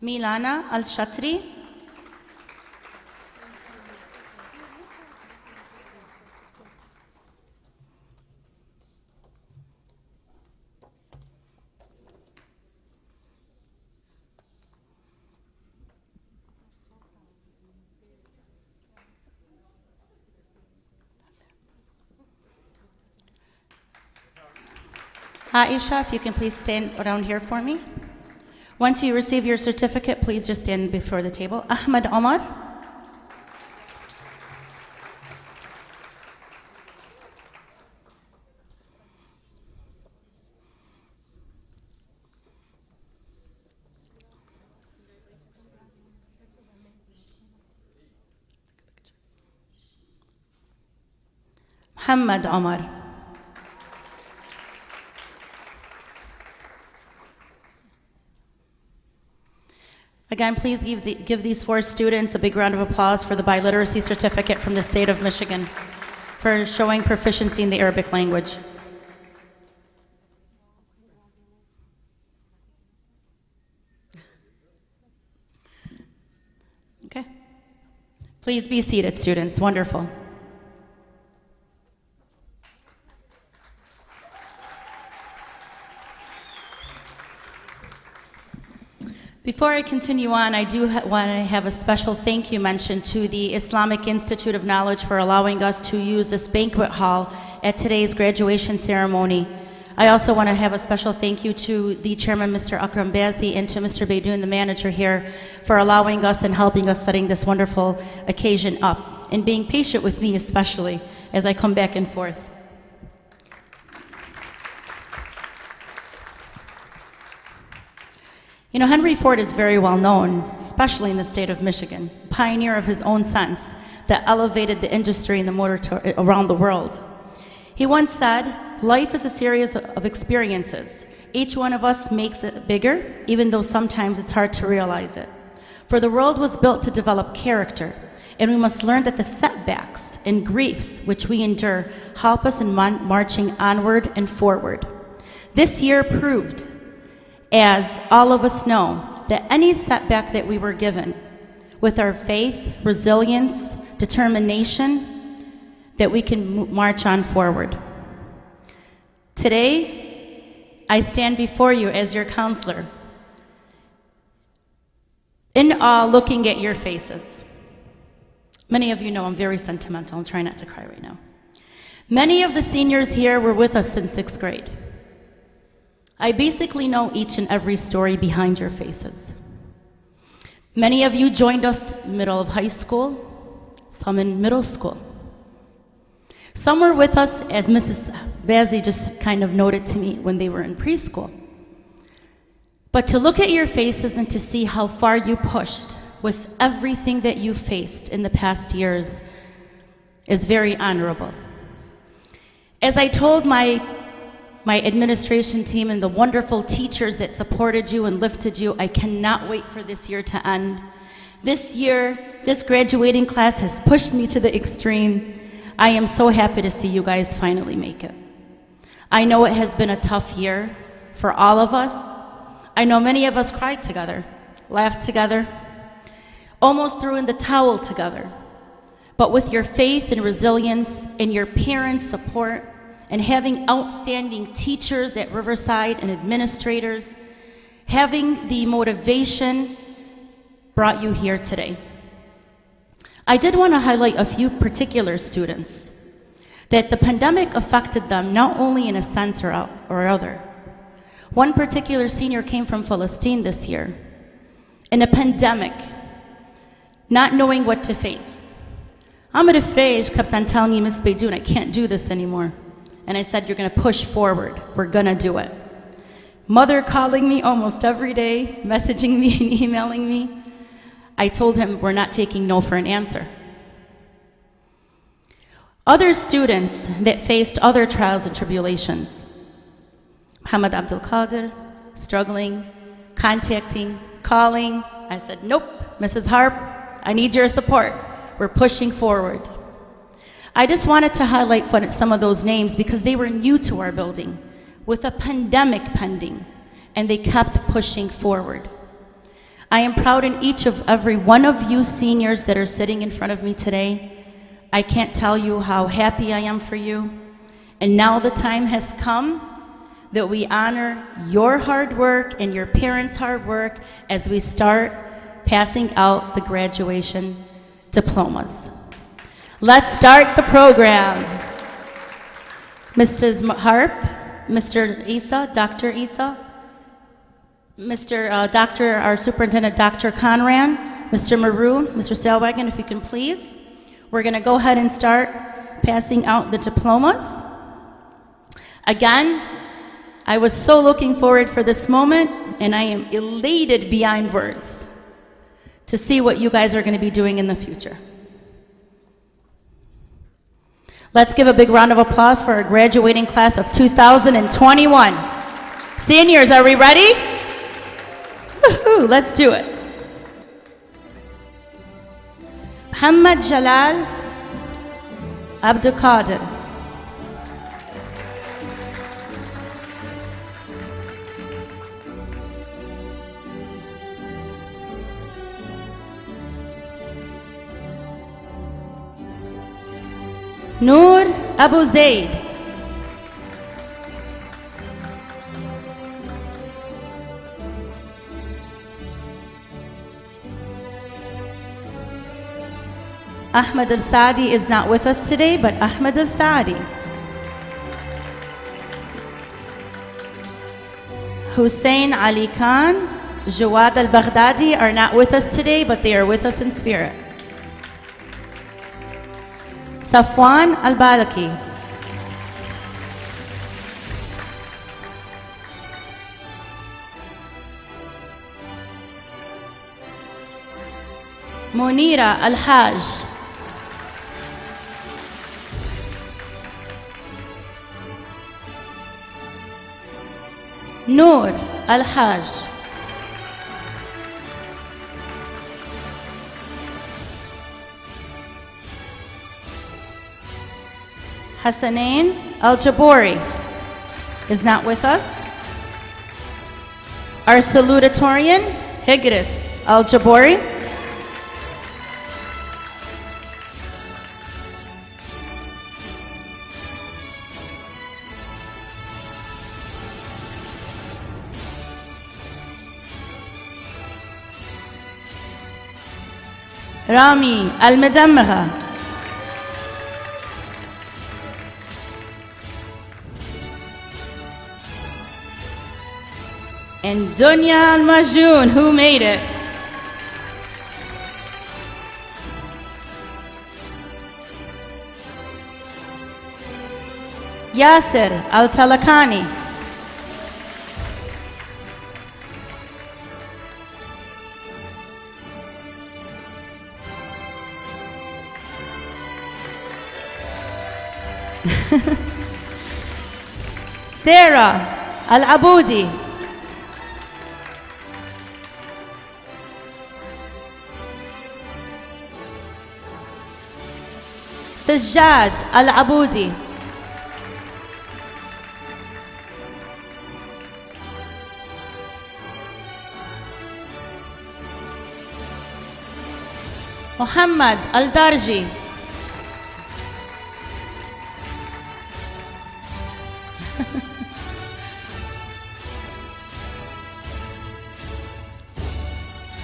Milana Al-Shatri, Aisha, if you can please stand around here for me. Once you receive your certificate, please just stand before the table. Ahmed Omar. Muhammad Omar. Again, please give these 4 students a big round of applause for the biliteracy certificate from the state of Michigan for showing proficiency in the Arabic language. Okay. Please be seated, students. Wonderful. Before I continue on, I do want to have a special thank you mention to the Islamic Institute of Knowledge for allowing us to use this banquet hall at today's graduation ceremony. I also want to have a special thank you to the chairman, Mr. Akram Bazi, and to Mr. Baidoun, the manager here, for allowing us and helping us setting this wonderful occasion up, and being patient with me especially as I come back and forth. You know, Henry Ford is very well known, especially in the state of Michigan, pioneer of his own sense that elevated the industry in the motor around the world. He once said, "Life is a series of experiences. Each one of us makes it bigger, even though sometimes it's hard to realize it. For the world was built to develop character, and we must learn that the setbacks and griefs which we endure help us in marching onward and forward." This year proved, as all of us know, that any setback that we were given, with our faith, resilience, determination, that we can march on forward. Today, I stand before you as your counselor, in awe looking at your faces. Many of you know I'm very sentimental. I'm trying not to cry right now. Many of the seniors here were with us since 6th grade. I basically know each and every story behind your faces. Many of you joined us middle of high school, some in middle school. Some were with us, as Mrs. Bazzi just kind of noted to me, when they were in preschool. But to look at your faces and to see how far you pushed with everything that you faced in the past years is very honorable. As I told my administration team and the wonderful teachers that supported you and lifted you, I cannot wait for this year to end. This year, this graduating class has pushed me to the extreme. I am so happy to see you guys finally make it. I know it has been a tough year for all of us. I know many of us cried together, laughed together, almost threw in the towel together. But with your faith and resilience and your parents' support and having outstanding teachers at Riverside and administrators, having the motivation brought you here today. I did want to highlight a few particular students that the pandemic affected them not only in a sense or other. One particular senior came from Palestine this year in a pandemic, not knowing what to face. Amr Frege kept on telling me, Miss Beydoun, I can't do this anymore. And I said, you're going to push forward. We're going to do it. Mother calling me almost every day, messaging me and emailing me. I told him, we're not taking no for an answer. Other students that faced other trials and tribulations. Muhammad Abdul Qadir, struggling, contacting, calling. I said, nope, Mrs. Harp, I need your support. We're pushing forward. I just wanted to highlight some of those names because they were new to our building with a pandemic pending, and they kept pushing forward. I am proud in each of every one of you seniors that are sitting in front of me today. I can't tell you how happy I am for you. And now the time has come that we honor your hard work and your parents' hard work as we start passing out the graduation diplomas. Let's start the program. Mrs. Harp, Mr. Isa, Dr. Isa, our Superintendent, Dr. Conran, Mr. Maroon, Mr. Sailwagon, if you can please. We're going to go ahead and start passing out the diplomas. Again, I was so looking forward for this moment, and I am elated beyond words to see what you guys are going to be doing in the future. Let's give a big round of applause for our graduating class of 2021. Seniors, are we ready? Woohoo, let's do it. Muhammad Jalal Abdul Qadir. Noor Abu Zaid. Ahmed Al-Saadi is not with us today, but Ahmed Al-Saadi. Hussein Ali Khan, Jawad Al-Baghdadi are not with us today, but they are with us in spirit. Safwan Al-Balaki. Monira Al-Haj. Noor Al-Haj. Hassanain Al-Jabori is not with us. Our salutatorian, Higris Al-Jabori. Rami Al-Madamagha. And Dunya Al-Majun, who made it. Yasser Al-Talakani. Sarah Al-Aboudi. سجاد العبودي. محمد الدرجي.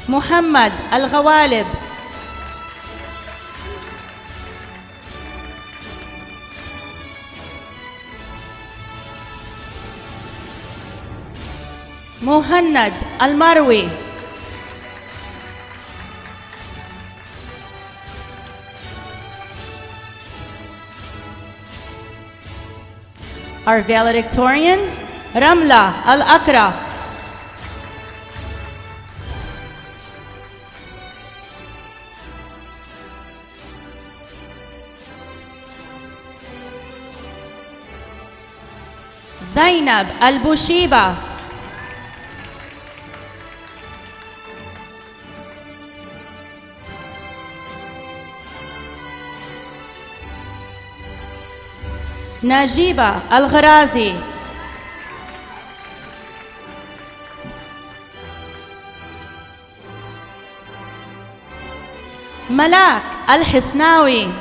محمد الغوالب. مهند المروي. Our valedictorian, Ramla Al-Akra. Zainab Al-Bushiba. نجيبة الغرازي. ملاك الحسناوي.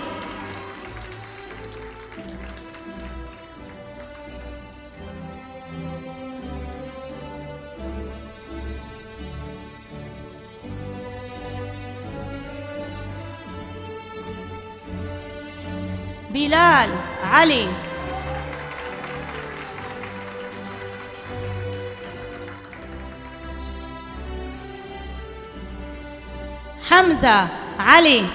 بلال علي. حمزة علي.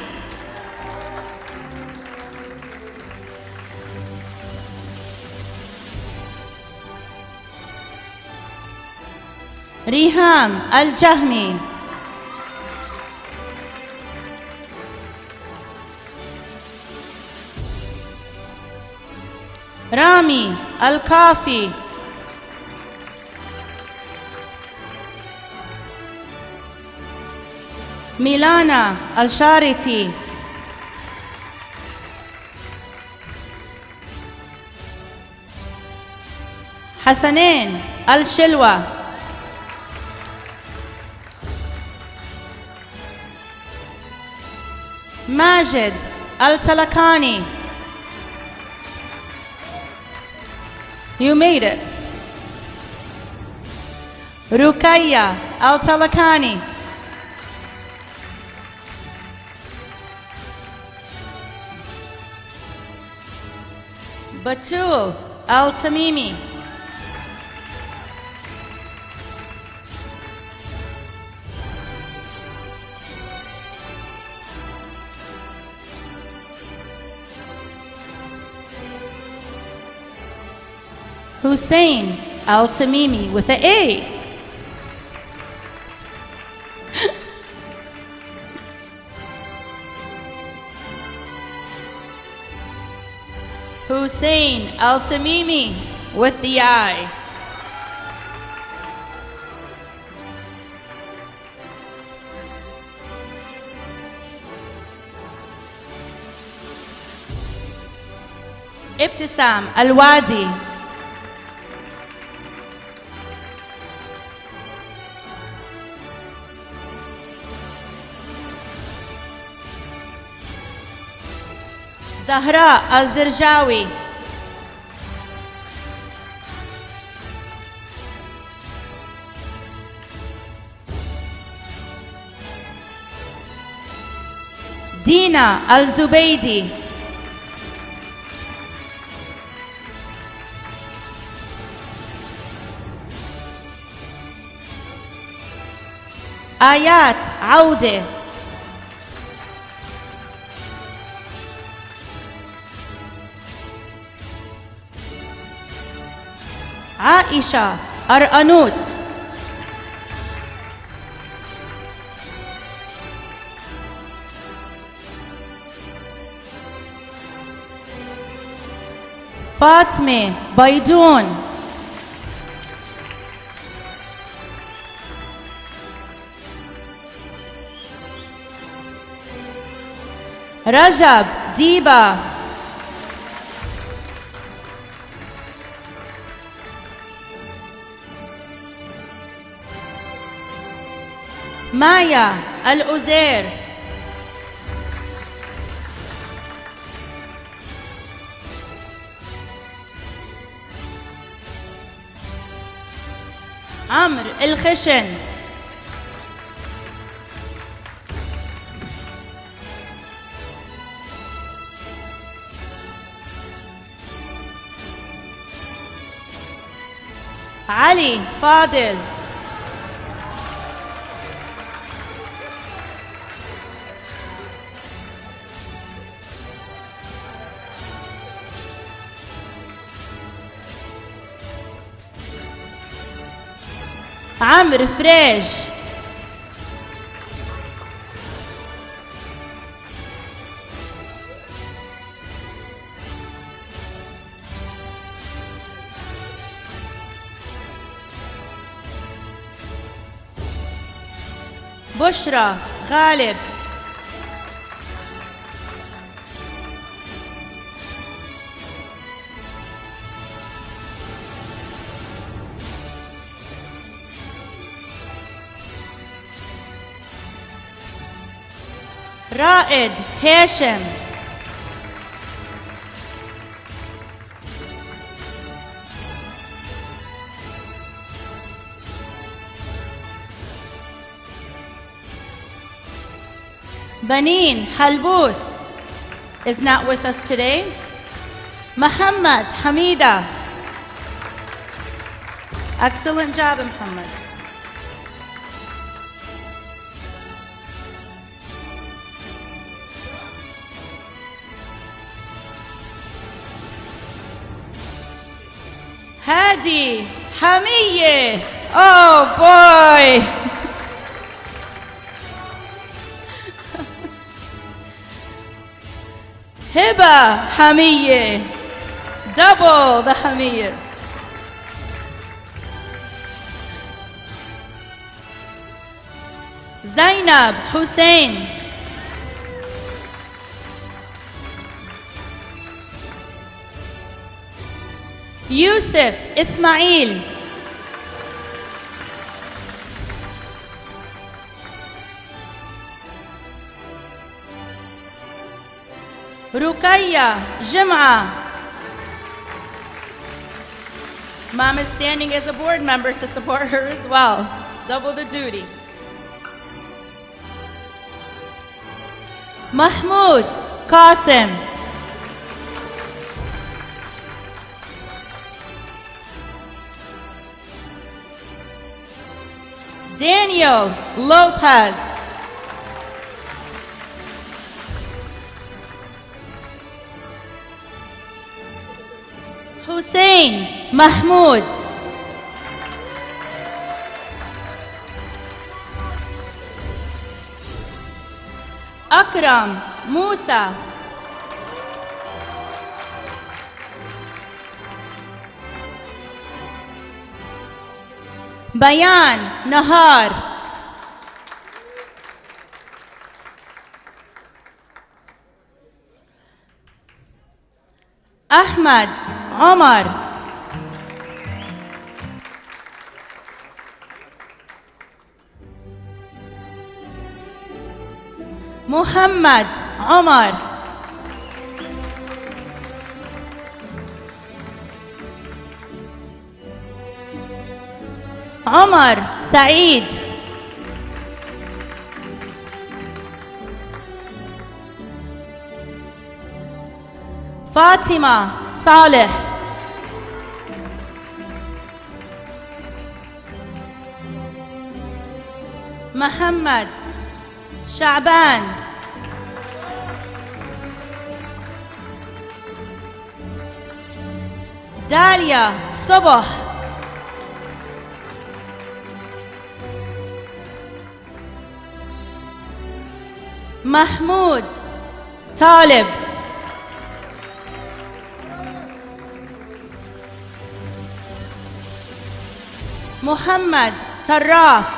ريهام الجهمي. رامي الكافي. ميلانا الشارتي. حسنين الشلوى. ماجد التلكاني. You made it. Rukaya Al-Talakani. Batul Al-Tamimi. Hussein Al-Tamimi with an A. Hussein Al-Tamimi with the I. Ibtisam Al-Wadi. زهراء الزرجاوي. دينا الزبيدي. آيات عودة. عائشة أرأنوت. فاطمة بيدون. رجب ديبا. مايا الأزير. عمرو الخشن. علي فاضل. عمرو فريج. بشرى غالب. رائد هاشم. Banin Halbous is not with us today. Muhammad Hamida. Excellent job, Muhammad. Hadi Hamiye. Oh boy. Hiba Hamiye. Double the Hamiyas. Zainab Hussein. Yusuf Ismail. Rukaya Jim'a. Mom is standing as a board member to support her as well. Double the duty. Mahmoud Qasim. Daniel Lopez. Hussein Mahmoud. Akram Musa. Bayan Nahar. Ahmad Omar. Muhammad Omar. Omar Saeed. Fatima Saleh. Muhammad Sha'ban. Dalia Subah. Mahmoud Talib. Muhammad Tarraf.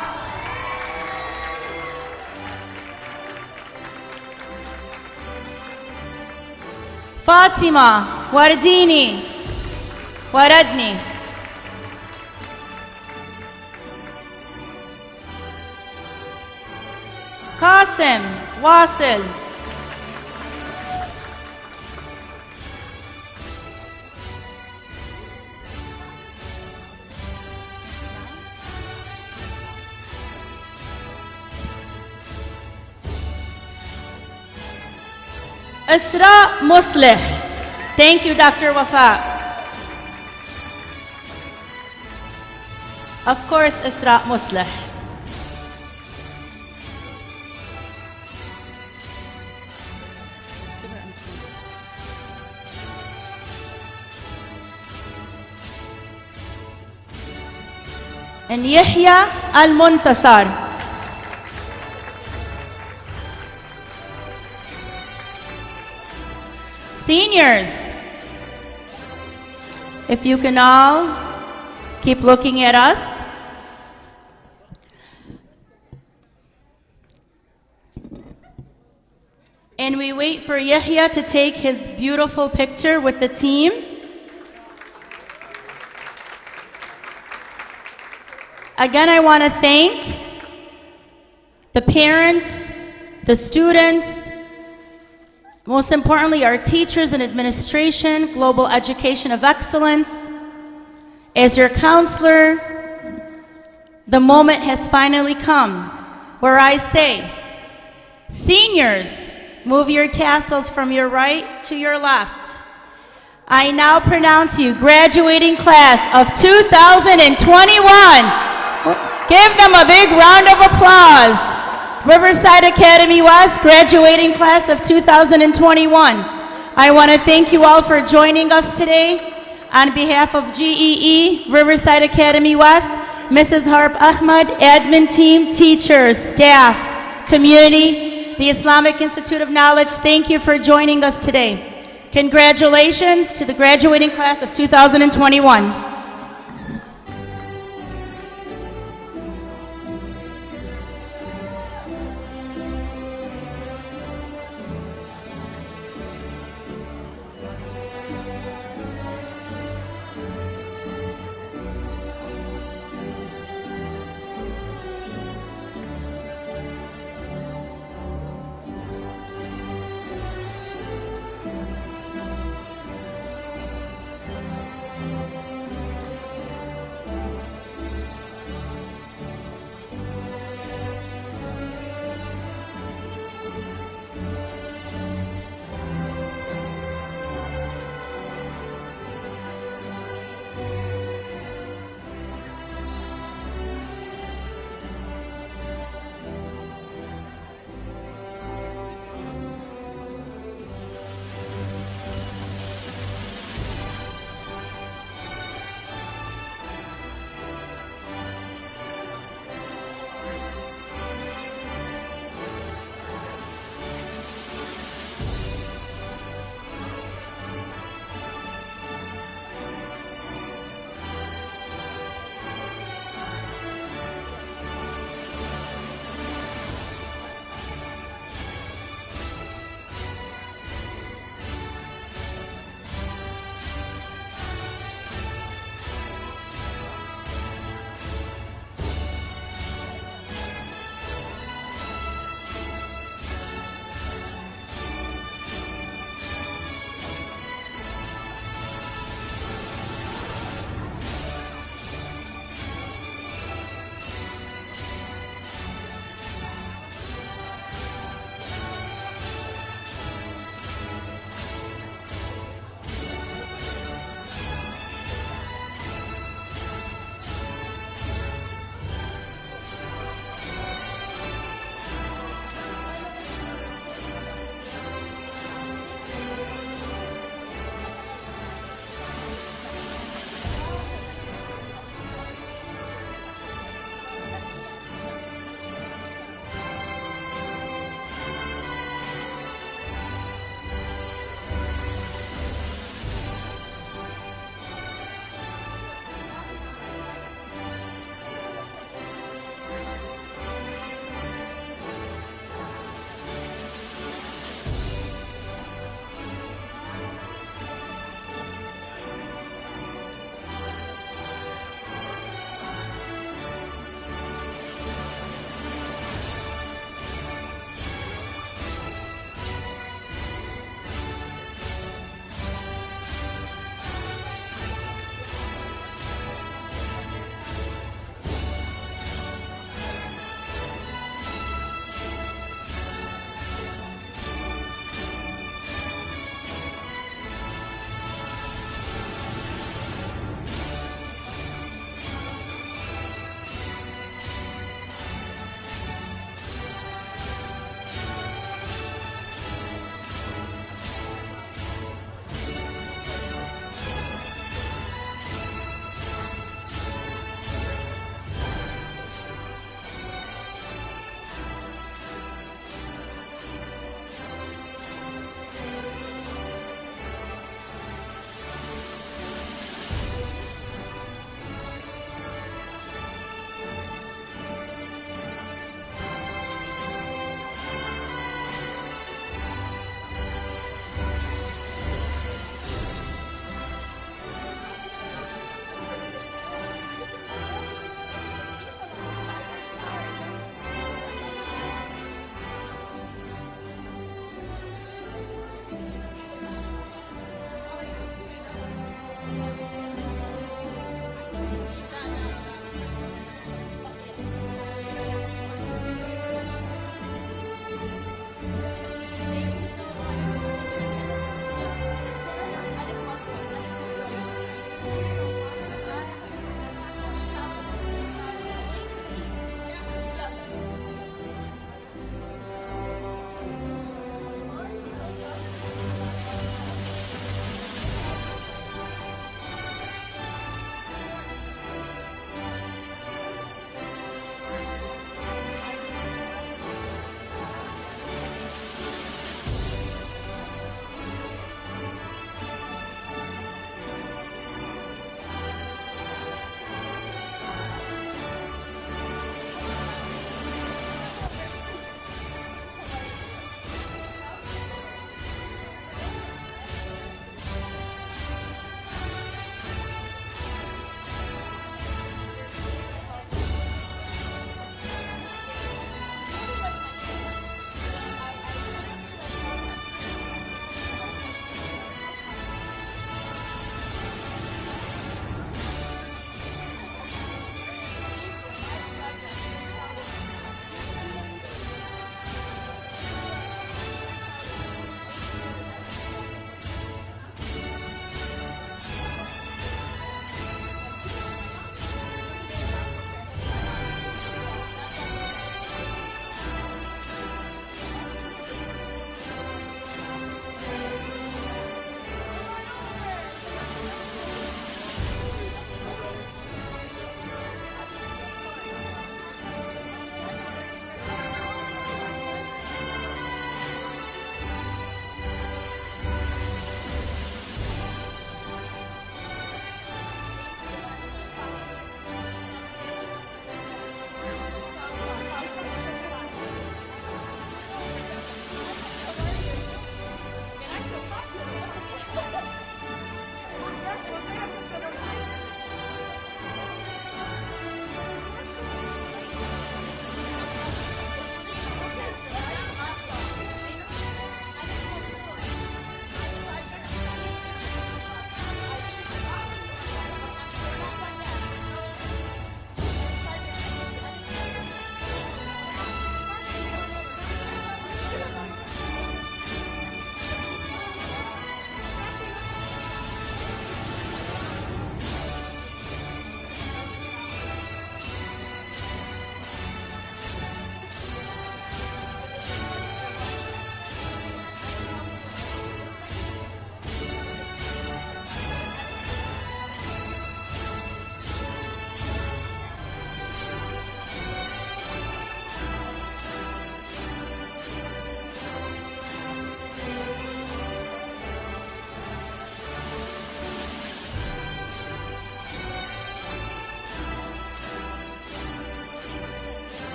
Fatima Wardini. Waradni. واصل. إسراء مصلح. Thank you, Dr. Wafa. Of course, إسراء مصلح. And يحيى المنتصر. Seniors, if you can all keep looking at us. And we wait for Yahya to take his beautiful picture with the team. Again, I want to thank the parents, the students, most importantly, our teachers and administration, Global Education of Excellence. As your counselor, the moment has finally come where I say, seniors, move your tassels from your right to your left. I now pronounce you graduating class of 2021. Give them a big round of applause. Riverside Academy West, graduating class of 2021. I want to thank you all for joining us today. On behalf of GEE, Riverside Academy West, Mrs. Harp Ahmad, admin team, teachers, staff, community, the Islamic Institute of Knowledge, thank you for joining us today. Congratulations to the graduating class of 2021.